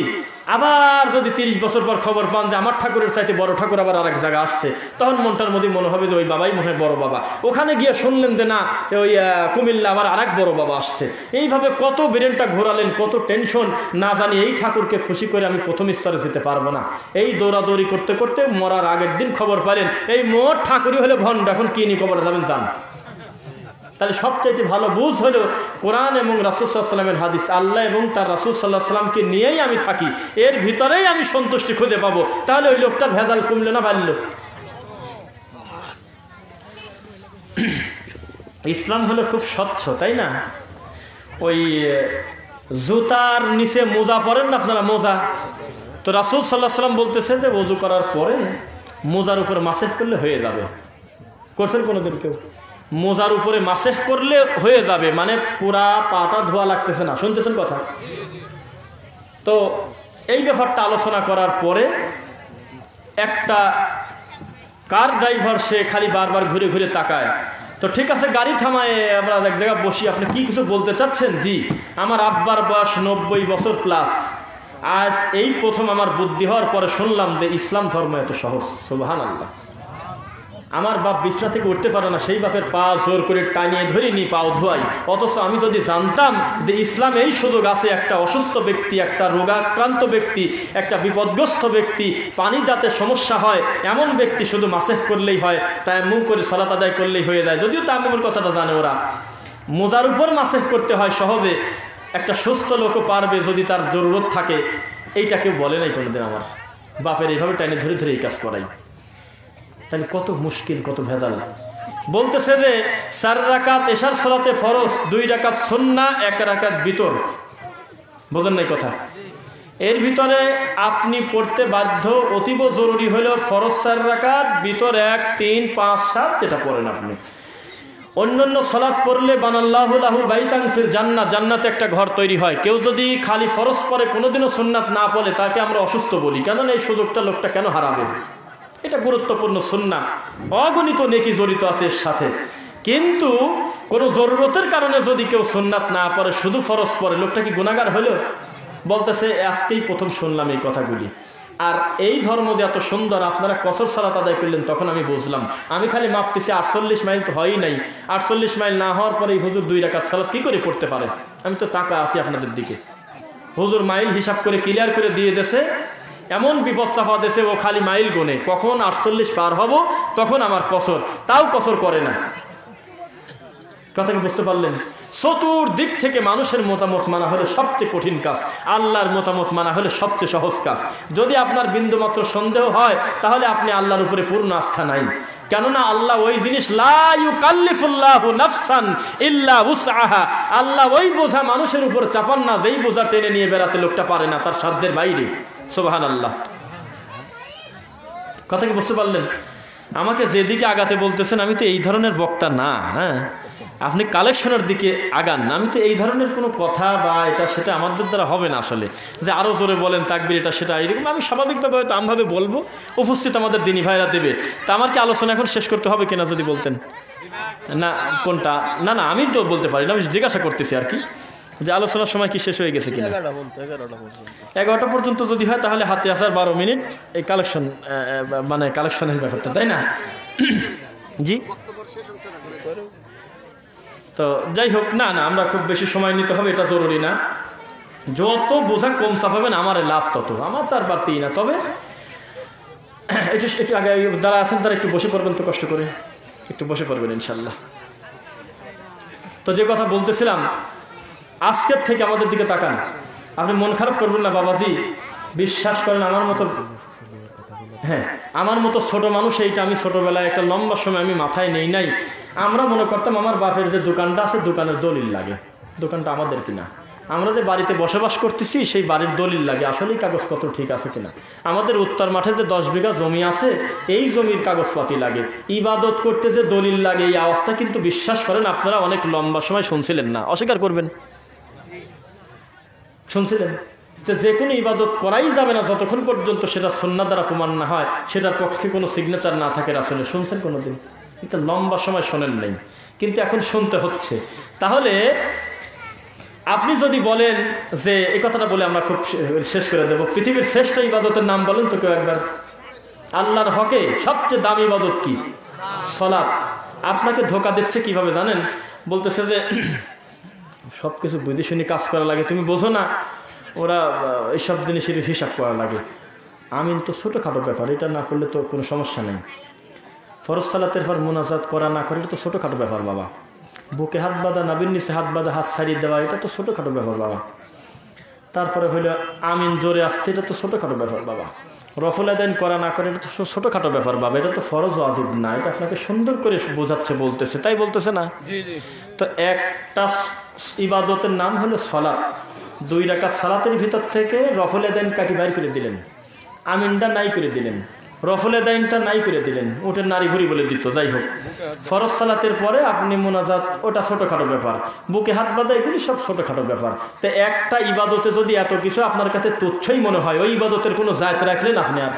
আবার যদি 30 বছর পর খবর পান যে আমার ঠাকুরের চাইতে বড় ঠাকুর আবার আরেক জায়গায় আসছে, তখন মনটার মধ্যে মনে হবে যে ওই বাবাই মনে হয় বড় বাবা। ওখানে গিয়ে শুনলেন যে না, ওই কুমিল্লা আবার আরেক বড় বাবা আসছে। এইভাবে কত ব্রেনটা ঘোরালেন, কত টেনশন, না জানি এই ঠাকুরকে খুশি করে আমি প্রথম স্তরে যেতে পারবো না। এই দৌড়াদৌড়ি করতে করতে মরার আগের দিন খবর পাইলেন এই মোট ঠাকুরই হলে ভণ্ড, এখন কি নিয়ে কবরে যাবেন জান। তাহলে সবচাইতে ভালো বুঝ হলো কোরআন এবং রাসূল সাল্লাল্লাহু আলাইহি ওয়াসাল্লামের হাদিস। আল্লাহ এবং তার রাসূল সাল্লাল্লাহু আলাইহি ওয়াসাল্লামকে নিয়েই আমি থাকি, এর ভিতরেই আমি সন্তুষ্টি খুঁজে পাবো। তাহলে ওই লোকটা ভেজাল কমলো না বাড়লো? ইসলাম হলো খুব স্বচ্ছ, তাই না? ওই জুতার নিচে মোজা পরেন না আপনারা, মোজা? তো রাসূল সাল্লাল্লাহু আলাইহি ওয়াসাল্লাম বলতেছে যে ওযু করার পরে মোজার উপর মাসেহ করলে হয়ে যাবে। করছেন কোনোদিন কেউ? মোজার উপরে মাসেহ করলে হয়ে যাবে, মানে পুরা পাটা ধোয়া লাগতেছে না। শুনতেছেন কথা? তো এই ব্যাপারটা আলোচনা করার পরে একটা কার ড্রাইভার, সে খালি বারবার ঘুরে ঘুরে তাকায়। তো ঠিক আছে, গাড়ি থামায় আমরা এক জায়গায় বসি, আপনি কি কিছু বলতে চাচ্ছেন? জি, আমার আব্বার বয়স 90 বছর প্লাস, আজ এই প্রথম আমার বুদ্ধি হওয়ার পরে শুনলাম যে ইসলাম ধর্ম এত সহজ। সুবহানাল্লাহ। আমার বাপ বিছনা থেকে উঠতে পারে না, সেই বাপের পা জোর করে টানিয়ে ধরে নি, পাও ধোয়াই। অথচ আমি যদি জানতাম যে ইসলাম এই সুযোগ আছে, একটা অসুস্থ ব্যক্তি, একটা রোগাক্রান্ত ব্যক্তি, একটা বিপদগ্রস্ত ব্যক্তি, পানি যাতে সমস্যা হয় এমন ব্যক্তি শুধু মাসেহ করলেই হয়, তায়াম্মুম করে সালাত আদায় করলেই হয়ে যায়। যদিও তায়াম্মুমের কথাটা জানে ওরা, মোজার উপর মাসেহ করতে হয় সহজে, একটা সুস্থ লোকও পারবে যদি তার জরুরত থাকে। এইটা কেউ বলে নাই কোনোদিন আমার বাপের এইভাবে টাইনে ধরে ধরে এই কাজ করাই। তাহলে কত মুশকিল, কত ভেজাল। বলতেছে যে 4 রাকাত এশার সালাতে ফরজ, 2 রাকাত সুন্নাহ, 1 রাকাত বিতর। বোঝেন নাই কথা? এর ভিতরে আপনি পড়তে বাধ্য, অতীব জরুরি হলো ফরজ 4 রাকাত, বিতর 1, 3, 5, 7 যেটা পড়েন আপনি। অন্যান্য সালাত পড়লে বানাল্লাহু লাহু বাইতান ফিল জান্নাহ, জান্নাতে একটা ঘর তৈরি হয়। কেউ যদি খালি ফরজ পড়ে, কোনোদিনও সুন্নাত না পড়ে, তাকে আমরা অসুস্থ বলি। কেননা এই সুযোগটা লোকটা কেন হারাবে? এটা গুরুত্বপূর্ণ সুন্নাহ, অগণিত নেকি জড়িত আছে এর সাথে। কিন্তু কোনো জরুরতের কারণে যদি কেউ সুন্নাত না পড়ে, শুধু ফরজ পড়ে, লোকটা কি গুনাহগার হলো? বলতেছে আজকেই প্রথম শুনলাম এই কথাগুলি। আর এই ধর্ম যে এত সুন্দর, আপনারা কসর সালাত আদায় করলেন, তখন আমি বুঝলাম। আমি খালি মাপতেছি 48 মাইল তো হয়ই নাই। 48 মাইল না হওয়ার পরে হুজুর 2 রাকাত সালাত কি করে পড়তে পারে? আমি তো টাকা আছি আপনাদের দিকে। হুজুর মাইল হিসাব করে ক্লিয়ার করে দিয়ে দেছে, এমন বিপদ চাপা দেশে, ও খালি মাইল গোনে, কখন 48 পার হব তখন আমার কসর, তাও কসর করে না। কথাকে বুঝতে পারলেন? চতুর্দিক থেকে মানুষের মতামত মানা হলে সবচেয়ে কঠিন কাজ, আল্লাহর মতামত মানা হলে সবচেয়ে সহজ কাজ। যদি আপনার বিন্দুমাত্র সন্দেহ হয়, তাহলে আপনি আল্লাহর উপরে পূর্ণ আস্থা নাই। কেননা আল্লাহ ওই জিনিস, লা ইউকাল্লিফুল্লাহু নাফসান ইল্লা উসআহা, আল্লাহ ওই বোঝা মানুষের উপর চাপান না যেই বোঝা টেনে নিয়ে বেড়াতে লোকটা পারে না, তার সাধ্যের বাইরে। সুবহানাল্লাহ। কথা কি বুঝতে পারলেন? আমাকে যেদিকে আগাতে বলতেছেন, আমি তো এই ধরনের বক্তা না। হ্যাঁ, আপনি কালেকশনের দিকে আগান। আমি তো এই ধরনের কোনো কথা বা এটা সেটা আমাদের দ্বারা হবে না আসলে, যে আরও জোরে বলেন তাকবীর, এটা সেটা, এরকম আমি স্বাভাবিকভাবে হয়তো আমভাবে বলবো, উপস্থিত আমাদের দিনী ভাইরা দেবে। তা আমার কি আলোচনা এখন শেষ করতে হবে কিনা যদি বলতেন? না কোনটা? না না, আমি তো বলতে পারি না, আমি জিজ্ঞাসা করতেছি আর কি, যে আলোচনার সময় কি শেষ হয়ে গেছে কিনা। 11টা পর্যন্ত যদি হয় তাহলে হাতে আসার 12 মিনিট এই কালেকশন, মানে কালেকশনের ব্যাপারটা, তাই না? জি, তো যাই হোক, না না, আমরা খুব বেশি সময় নিতে হবে এটা জরুরি না। যত বোঝা কম চাপাবেন আমার লাভ তত, আমার তার বাড়তেই না। তবে একটু আগে যারা আছেন তারা একটু বসে পড়বেন, তো কষ্ট করে একটু বসে পড়বেন ইনশাল্লাহ। তো যে কথা বলতেছিলাম, আজকের থেকে আমাদের দিকে তাকান। আপনি মন খারাপ করবেন না বাবাজি, বিশ্বাস করেন আমার মতো, হ্যাঁ আমার মতো ছোট মানুষ এইটা আমি ছোটবেলায় একটা লম্বা সময় আমি মাথায় নেই নাই। আমরা মনে করতাম আমার বাপের যে দোকানটা আছে দোকানের দলিল লাগে, দোকানটা আমাদের কিনা। আমরা যে বাড়িতে বসবাস করতেছি সেই বাড়ির দলিল লাগে, আসলেই কাগজপত্র ঠিক আছে কিনা। আমাদের উত্তর মাঠে যে 10 বিঘা জমি আছে এই জমির কাগজপাতি লাগে। ইবাদত করতে যে দলিল লাগে, এই আওয়াজটা কিন্তু বিশ্বাস করেন আপনারা অনেক লম্বা সময় শুনছিলেন না, অস্বীকার করবেন, শুনছিলেন যে কোনো ইবাদত করাই যাবে না যতক্ষণ পর্যন্ত সেটা সুন্নাহ দ্বারা প্রমাণ না হয়, সেটার পক্ষে কোনো সিগনেচার না থাকে রাসূলের। শুনছেন কোনোদিন? কিন্তু লম্বা সময় শোনেন নাই, কিন্তু এখন শুনতে হচ্ছে। তাহলে আপনি যদি বলেন যে এই কথাটা বলে আমরা খুব শেষ করে দেব, পৃথিবীর শ্রেষ্ঠ ইবাদতের নাম বলেন তো কেউ একবার। আল্লাহর হকে সবচেয়ে দামি ইবাদত কি? সালাত। আপনাকে ধোঁকা দিচ্ছে কিভাবে জানেন? বলতেছে যে সব কিছু বুঝে শুনে কাজ করা লাগে, তুমি বোঝো না, ওরা এইসব জিনিসের হিসাব করা লাগে। আমিন তো ছোটোখাটো ব্যাপার, এটা না করলে তো কোনো সমস্যা নেই। ফরজ সালাতের পর মোনাজাত করা না করে এটা তো ছোটোখাটো ব্যাপার বাবা। বুকে হাত বাঁধা, নাবির নিচে হাত বাঁধা, হাত ছাড়িয়ে দেওয়া, এটা তো ছোটোখাটো ব্যাপার বাবা। তারপরে হইলো আমিন জোরে আসতে, এটা তো ছোটোখাটো ব্যাপার বাবা। রফল আদান করা না করে এটা তো ছোটোখাটো ব্যাপার বাবা, এটা তো ফরজ ওয়াজিব না। এটা আপনাকে সুন্দর করে বোঝাচ্ছে, বলতেছে, তাই বলতেছে না? তো একটা ইবাদতের নাম হলো সালাত। 2 রাকাত সালাতের ভিতর থেকে রফল আদান কাটি বাইর করে দিলেন, আমিনটা নাই করে দিলেন, রফল আদাইনটা নাই করে দিলেন, ওটা নারী ঘুরি বলে দিত। যাই হোক, ফরজ সালাতের পরে আপনি মোনাজাত, ওটা ছোটোখাটো ব্যাপার। বুকে হাত বাঁধা, এগুলি সব ছোটোখাটো ব্যাপার। তো একটা ইবাদতে যদি এত কিছু আপনার কাছে তুচ্ছই মনে হয়, ওই ইবাদতের কোনো জায়গা রাখলেন আপনি আর?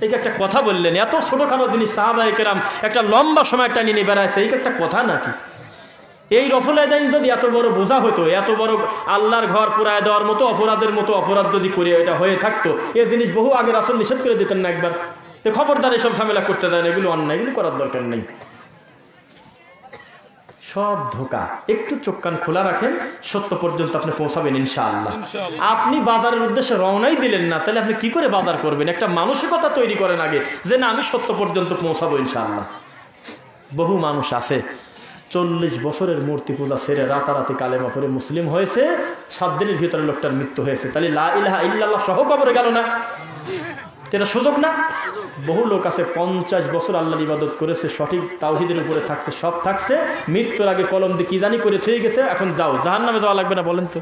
এই একটা কথা বললেন, এত ছোটোখাটো জিনিস সাহাবায়ে কেরাম একটা লম্বা সময় একটা নিয়ে বেড়াইছে, এই একটা কথা নাকি? এই রফল আদাইন যদি এত বড় বোঝা হতো, এত বড় আল্লাহর ঘর পুরায় দেওয়ার মতো অপরাধের মতো অপরাধ যদি করে এটা হয়ে থাকতো, এই জিনিস বহু আগে রাসূল নিষেধ করে দিতেন না একবার? তো খবরদার এসব ঝামেলা করতে দেন, এগুলো অন্যায়, এগুলো করার দরকার নেই। সব ধোঁকা। একটু চোখ কান খোলা রাখেন, সত্য পর্যন্ত আপনি পৌঁছাবেন ইনশাআল্লাহ। আপনি বাজারের উদ্দেশ্যে রওনাই দিলেন না, তাহলে আপনি কি করে বাজার করবেন? একটা মানসিকতা তৈরি করেন আগে যে না, আমি সত্য পর্যন্ত পৌঁছাবো ইনশাআল্লাহ। বহু মানুষ আছে 40 বছরের মূর্তি পূজা ছেড়ে রাতারাতি কালেমা পড়ে মুসলিম হয়েছে, 7 দিনের ভিতরে লোকটার মৃত্যু হয়েছে। তাহলে লা ইলাহা ইল্লাল্লাহ সহ কবরে গেল না? এটা সুযোগ না? বহু লোক আছে 50 বছর আল্লাহর ইবাদত করেছে, সঠিক তাওহীদের উপরে থাকছে, সব থাকছে, মৃত্যুর আগে কলম দিয়ে কি জানি করে থয়ে গেছে, এখন যাও, জাহান্নামে যাওয়া লাগবে না, বলেন তো?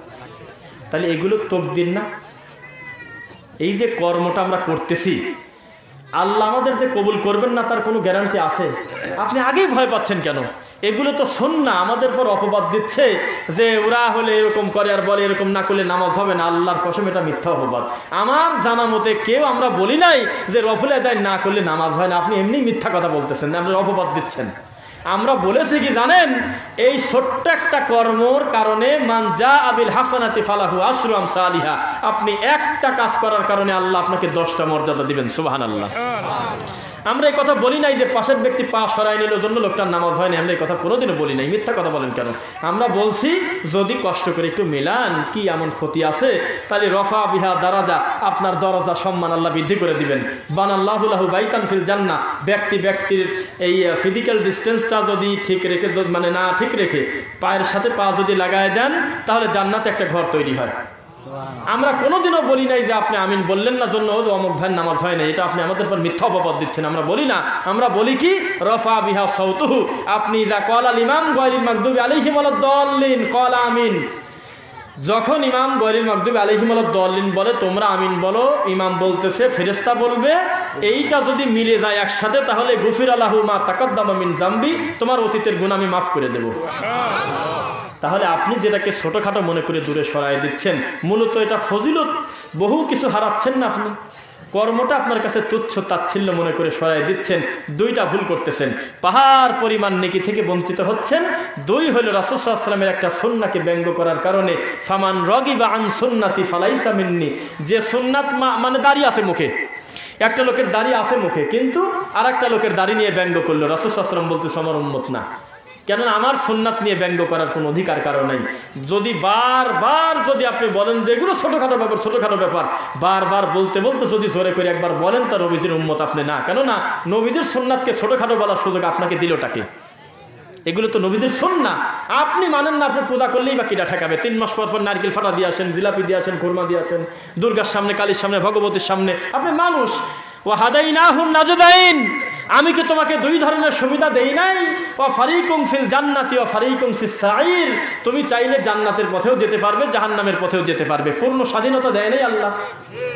তাহলে এগুলো তাকদীর না? এই যে কর্মটা আমরা করতেছি, আল্লাহ আমাদের যে কবুল করবেন না তার কোনো গ্যারান্টি আছে? আপনি আগেই ভয় পাচ্ছেন কেন? এগুলো তো সুন্নাহ, আমাদের পর অপবাদ দিচ্ছে যে ওরা হলে এরকম করে আর বলে এরকম না করলে নামাজ হবে না। আল্লাহর কসম এটা মিথ্যা অপবাদ। আমার জানা মতে কেউ আমরা বলি নাই যে রফুল আদায় না করলে নামাজ হয় না। আপনি এমনি মিথ্যা কথা বলতেছেন, আপনার অপবাদ দিচ্ছেন। আমরা বলেছি কি জানেন? এই ছোট্ট একটা কর্মর কারণে মান জা আবিল হাসানাতি ফালাহু আশরু আমসালিহা, আপনি একটা কাজ করার কারণে আল্লাহ আপনাকে 10টা মর্যাদা দিবেন। সুবহানাল্লাহ। আমরা এই কথা বলি নাই যে পাশের ব্যক্তি পা সরাই নিল জন্য লোকটার নামাজ হয় না, আমরা এই কথা কোনোদিনও বলি নাই। মিথ্যা কথা বলেন কেন? আমরা বলছি যদি কষ্ট করে একটু মেলান, কি এমন ক্ষতি আছে? তাহলে রফা বিহা দারাজা, আপনার দরজা সম্মান আল্লাহ বৃদ্ধি করে দিবেন। বানাল্লাহু লাহু বাইতান ফিল জান্নাহ, ব্যক্তির এই ফিজিক্যাল ডিস্টেন্সটা যদি ঠিক রেখে, মানে না ঠিক রেখে পায়ের সাথে পা যদি লাগায় দেন, তাহলে জান্নাতে একটা ঘর তৈরি হয়। আমরা কোনোদিনও বলি নাই যে আপনি আমিন বললেন না জন্য অমুক ভাইয়ের নামাজ হয় না, এটা আপনি আমাদের পর মিথ্যা অপবাদ দিচ্ছেন। আমরা বলি না, আমরা বলি কি রফা বিহা সাউতুহু, আপনি যা কলাল ইমাম গায়রিল মাগদুবি আলাইহিম ওয়ালাদ-দাল্লিন ক্বালা আমিন, যখন ইমাম গায়রিল মাগদুবি আলাইহিম ওয়ালাদ-দাল্লিন বলে তোমরা আমিন বলো, ইমাম বলতেছে ফেরেশতা বলবে, এইটা যদি মিলে যায় একসাথে তাহলে গুফিরা লাহু মা তাকাদ্দামা মিন যামবি, তোমার অতীতের গুনাহ আমি মাফ করে দেব। তাহলে আপনি যেটাকে ছোটখাটো মনে করে দূরে সরাই দিচ্ছেন, মূলত এটা ফজিলত, বহু কিছু হারাচ্ছেন না আপনি। কর্মটা আপনার কাছে তুচ্ছ তাচ্ছিল্য মনে করে সরাই দিচ্ছেন, 2টা ভুল করতেছেন। পাহাড় পরিমাণ নেকি থেকে বঞ্চিত হচ্ছেন। 2 হলো রাসূল সাল্লাল্লাহু আলাইহি ওয়াসাল্লামের একটা সুন্নাহকে ব্যঙ্গ করার কারণে ফামান রাগিবা আন সুন্নতি ফালাইসা মিন্নি, যে সুন্নাত মানে দাড়ি আছে মুখে, একটা লোকের দাড়ি আছে মুখে কিন্তু আর একটা লোকের দাড়ি নিয়ে ব্যঙ্গ করলো, রাসূল সাল্লাল্লাহু আলাইহি ওয়াসাল্লাম বলতেছে আমার উম্মত না। কেননা আমার সুন্নাত নিয়ে ব্যঙ্গ করার কোনো অধিকার কারো নাই। যদি বারবার যদি আপনি বলেন যে এগুলো ছোটোখাটো ব্যাপার বারবার বলতে বলতে যদি জোরে করে একবার বলেন তা নবীদের উম্মত আপনি না। কেননা নবীদের সুন্নাতকে ছোটোখাটো বলার সুযোগ আপনাকে দিলটাকে? এগুলো তো নবীদের সুন্নাত, আপনি মানেন না। আপনি পূজা করলেই বা কিটা ঠেকাবে? 3 মাস পর নারকেল ফাটা দিয়ে আসেন, জিলাপি দিয়ে আসেন, খুরমা দিয়ে আসেন, দুর্গার সামনে, কালীর সামনে, ভগবতীর সামনে। আপনি মানুষ। ও হাদাইনাহুন নাজদাইন, আমি কি তোমাকে 2 ধরনের সুবিধা দেই নাই? ও ফারিকুম ফিল জান্নাতি ও ফারিকুম ফিস সাঈর, তুমি চাইলে জান্নাতের পথেও যেতে পারবে, জাহান্নামের পথেও যেতে পারবে। পূর্ণ স্বাধীনতা দেয় নাই আল্লাহ?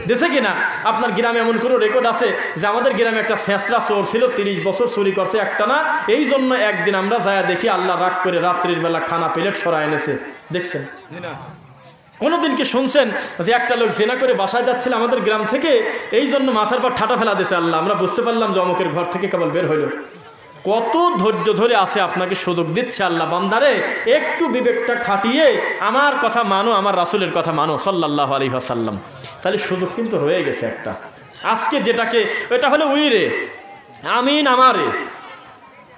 দেশে কিনা? আপনার গ্রামে এমন কোনো রেকর্ড আছে যে আমাদের গ্রামে একটা শেষরা চোর ছিল, 30 বছর চুরি করছে একটা না? এই জন্য একদিন আমরা যায় দেখি আল্লাহ রাগ করে রাত্রির বেলা খানা প্লেট সরায় এনেছে। দেখছেন? কোনোদিন কি শুনছেন যে একটা লোক জেনা করে বাসায় যাচ্ছিল আমাদের গ্রাম থেকে, এই জন্য মাথার পর ঠাটা ফেলা দিয়েছে আল্লাহ? আমরা বুঝতে পারলাম যে অমুকের ঘর থেকে কেবল বের হইল। কত ধৈর্য ধরে আছে, আপনাকে সুযোগ দিচ্ছে আল্লাহ, বান্দারে একটু বিবেকটা খাটিয়ে আমার কথা মানো, আমার রাসূলের কথা মানো সাল্লাল্লাহু আলাইহি ওয়াসাল্লাম। তাহলে সুযোগ কিন্তু রয়ে গেছে একটা। আজকে যেটাকে, এটা হলো উইরে, আমিন আমারে,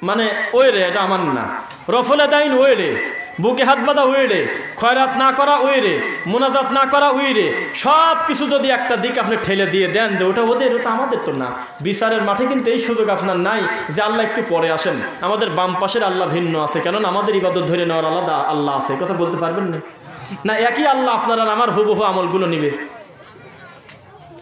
মানে ওইরে, এটা আমার না। রফলে দাইন ওইরে, বুকে হাত বাঁধা উইরে, খয়রাত না করা উইরে, মোনাজাত না করা উইরে, সব কিছু যদি একটা দিক আপনি ঠেলে দিয়ে দেন যে ওটা ওদের, ওটা আমাদের তো না। বিচারের মাঠে কিন্তু এই সুযোগ আপনার নাই যে আল্লাহ একটু পরে আসেন, আমাদের বাম পাশের আল্লাহ ভিন্ন আছে, কেননা আমাদের ইবাদত ধরে নেওয়ার আলাদা আল্লাহ আছে। কথা বলতে পারবেন না? না একই আল্লাহ আপনার আর আমার হুবহু আমলগুলো নিবে?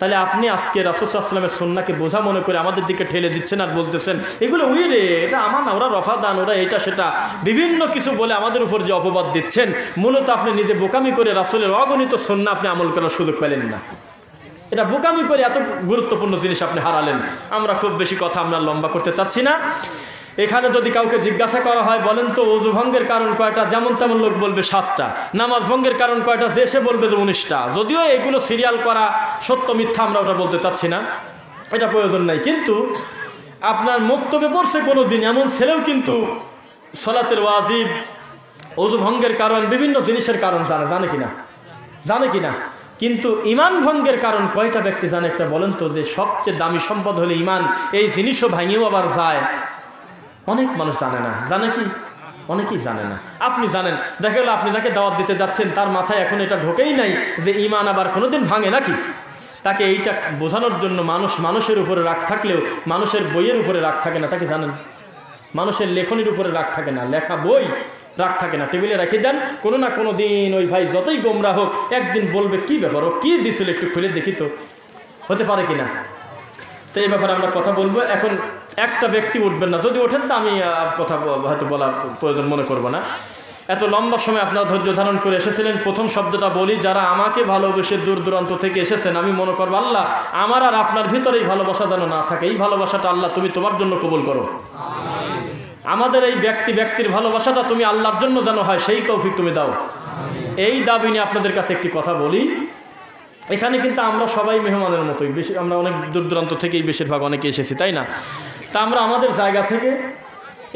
তাহলে আপনি আজকে রাসূল সাল্লাল্লাহু আলাইহি ওয়াসাল্লামের সুন্নাহকে বোঝা মনে করে আমাদের দিকে ঠেলে দিচ্ছেন আর বলতেছেন এগুলো উইরে, এটা আমার না, ওরা রফা দান, ওরা এটা সেটা বিভিন্ন কিছু বলে আমাদের উপর যে অপবাদ দিচ্ছেন, মূলত আপনি নিজে বোকামি করে রাসূলের অগণিত সুন্নাহ আপনি আমল করার সুযোগ পেলেন না। এটা বোকামি করে এত গুরুত্বপূর্ণ জিনিস আপনি হারালেন। আমরা খুব বেশি কথা আমরা লম্বা করতে চাচ্ছি না। এখানে যদি কাউকে জিজ্ঞাসা করা হয় বলেন তো ওযু ভঙ্গের কারণ কয়টা, যেমন তেমন লোক বলবে 7টা। নামাজ ভঙ্গের কারণ কয়টা, যে সে বলবে 19টা। যদিও এগুলো সিরিয়াল করা সত্য মিথ্যা আমরা ওটা বলতে চাচ্ছি না, এটা প্রয়োজন নাই। কিন্তু আপনার বক্তব্যে পড়ছে কোনো দিন এমন ছেলেও কিন্তু সলাতের ওয়াজিব, ওযু ভঙ্গের কারণ, বিভিন্ন জিনিসের কারণ জানে কিনা, জানে কিনা? কিন্তু ইমান ভঙ্গের কারণ কয়টা ব্যক্তি জানে একটা বলেন তো? যে সবচেয়ে দামি সম্পদ হলে ইমান, এই জিনিসও ভাঙিয়েও আবার যায়। অনেক মানুষ জানে না। জানে কি? অনেকেই জানে না। আপনি জানেন, দেখা গেল আপনি যাকে দাওয়াত দিতে যাচ্ছেন তার মাথায় এখন এটা ঢোকেই নাই যে ইমান আবার কোনোদিন ভাঙে নাকি। তাকে এইটা বোঝানোর জন্য মানুষের উপরে রাগ থাকলেও মানুষের বইয়ের উপরে রাগ থাকে না, তাকে জানেন? মানুষের লেখনির উপরে রাগ থাকে না, লেখা বই রাগ থাকে না, টেবিলে রেখে দেন, কোনো না কোনো দিন ওই ভাই যতই গোমরা হোক একদিন বলবে কি ব্যাপার, ও কি দিছিল একটু খুলে দেখি তো, হতে পারে কিনা। তো এই ব্যাপারে আমরা কথা বলবো। এখন একটা ব্যক্তি উঠবেন না, যদি ওঠেন তো আমি কথা হয়তো বলার প্রয়োজন মনে করব না। এত লম্বা সময় আপনারা ধৈর্য ধারণ করে এসেছিলেন। প্রথম শব্দটা বলি, যারা আমাকে ভালোবেসে দূর দূরান্ত থেকে এসেছেন, আমি মনে করবো আল্লাহ আমার আর আপনার ভিতরে এই ভালোবাসা যেন না থাকে। এই ভালোবাসাটা আল্লাহ তুমি তোমার জন্য কবুল করো। আমাদের এই ব্যক্তির ভালোবাসাটা তুমি আল্লাহর জন্য যেন হয়, সেই তৌফিক তুমি দাও। এই দাবি নিয়ে আপনাদের কাছে একটি কথা বলি। এখানে কিন্তু আমরা সবাই মেহমানের মতোই, বেশি আমরা অনেক দূর দূরান্ত থেকেই বেশিরভাগ অনেকে এসেছি, তাই না? তা আমরা আমাদের জায়গা থেকে,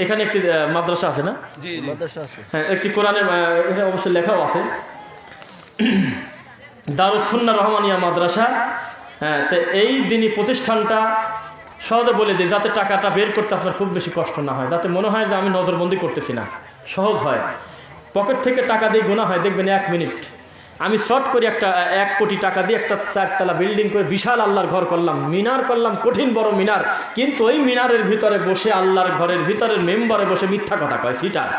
এখানে একটি মাদ্রাসা আছে না? হ্যাঁ, একটি কোরআনের, এটা অবশ্যই লেখাও আছে, দারুস সুন্নাহ রহমানিয়া মাদ্রাসা। হ্যাঁ, তো এই দিনই প্রতিষ্ঠানটা সহজে বলে দিই যাতে টাকাটা বের করতে আপনার খুব বেশি কষ্ট না হয়, যাতে মনে হয় যে আমি নজরবন্দি করতেছি না, সহজ হয়। পকেট থেকে টাকা দিয়ে গোনা হয়, দেখবেন 1 মিনিট। আমি শর্ট করে 1 কোটি টাকা দিয়ে একটা 4তলা বিল্ডিং করে বিশাল আল্লাহর ঘর করলাম, মিনার করলাম, কঠিন বড় মিনার। কিন্তু ওই মিনারের ভিতরে বসে, আল্লাহর ঘরের ভিতরের মেম্বারে বসে মিথ্যা কথা কয়, সিটার।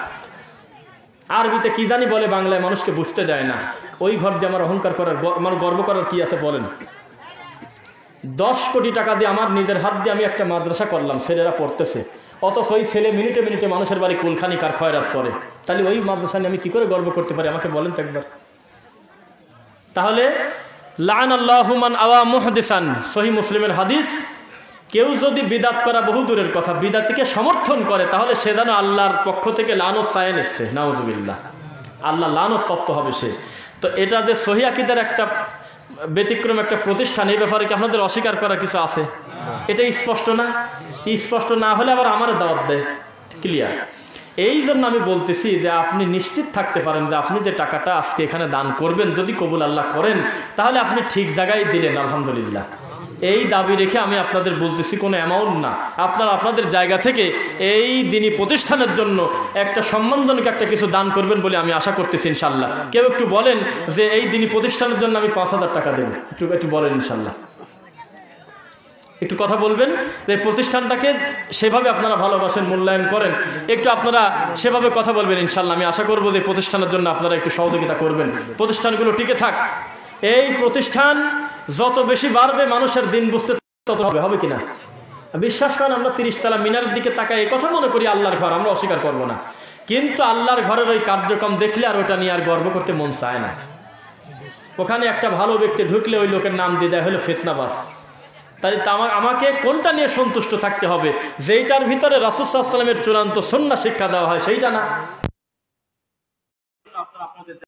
আরবিতে কি জানি বলে, বাংলায় মানুষকে বুঝতে দেয় না। ওই ঘর দিয়ে আমার অহংকার করার, আমার গর্ব করার কি আছে বলেন? 10 কোটি টাকা দিয়ে আমার নিজের হাত দিয়ে আমি একটা মাদ্রাসা করলাম, ছেলেরা পড়তেছে, অথচ ওই ছেলে মিনিটে মিনিটে মানুষের বাড়ি কুলখানি কার খয়রাত করে। তাহলে ওই মাদ্রাসা নিয়ে আমি কি করে গর্ব করতে পারি? আমাকে বলেন তো একবার। তাহলে লাআনাল্লাহু মান আওয়া মুহদিসান, সহিহ মুসলিমের হাদিস। কেউ যদি বিদাত করা বহু দূরের কথা, বিদাতিকে সমর্থন করে, তাহলে সে যেন আল্লাহর পক্ষ থেকে লানত চায় নিচ্ছে, নাউজুবিল্লাহ, আল্লাহ লানত প্রাপ্ত হবে সে। তো এটা যে সহিহ আকীদার একটা ব্যতিক্রম একটা প্রতিষ্ঠান, এই ব্যাপারে কি আপনাদের অস্বীকার করার কিছু আছে? এটা স্পষ্ট না? স্পষ্ট না হলে আবার আমার দাওয়াত দেয়, ক্লিয়ার। এই জন্য আমি বলতেছি যে আপনি নিশ্চিত থাকতে পারেন যে আপনি যে টাকাটা আজকে এখানে দান করবেন, যদি কবুল আল্লাহ করেন, তাহলে আপনি ঠিক জায়গায় দিলেন, আলহামদুলিল্লাহ। এই দাবি রেখে আমি আপনাদের বলতেছি, কোনো অ্যামাউন্ট না, আপনারা আপনাদের জায়গা থেকে এই দিনী প্রতিষ্ঠানের জন্য একটা সম্মানজনক একটা কিছু দান করবেন বলে আমি আশা করতেছি ইনশাল্লাহ। কেউ একটু বলেন যে এই দিনী প্রতিষ্ঠানের জন্য আমি 5,000 টাকা দেব, একটু বলেন ইনশাল্লাহ, একটু কথা বলবেন যে প্রতিষ্ঠানটাকে সেভাবে আপনারা ভালোবাসেন, মূল্যায়ন করেন, একটু আপনারা সেভাবে কথা বলবেন ইনশাল্লাহ। আমি আশা করবো যে প্রতিষ্ঠানের জন্য আপনারা একটু সহযোগিতা করবেন, প্রতিষ্ঠানগুলো টিকে থাক। এই প্রতিষ্ঠান যত বেশি বাড়বে মানুষের দিন বুঝতে তত হবে কিনা বিশ্বাস করেন। আমরা 30 তলা মিনারের দিকে তাকাই, এই কথা মনে করি আল্লাহর ঘর, আমরা অস্বীকার করবো না, কিন্তু আল্লাহর ঘরের ওই কার্যক্রম দেখলে আর ওটা নিয়ে আর গর্ব করতে মন চায় না। ওখানে একটা ভালো ব্যক্তি ঢুকলে ওই লোকের নাম দিয়ে দেয় হলো ফিতনাবাজ। তাই আমাকে কোনটা নিয়ে সন্তুষ্ট থাকতে হবে? যেইটার ভিতরে রাসূল সাল্লাল্লাহু আলাইহি ওয়াসাল্লামের চূড়ান্ত সুন্নাহ শিক্ষা দেওয়া হয় সেইটা না।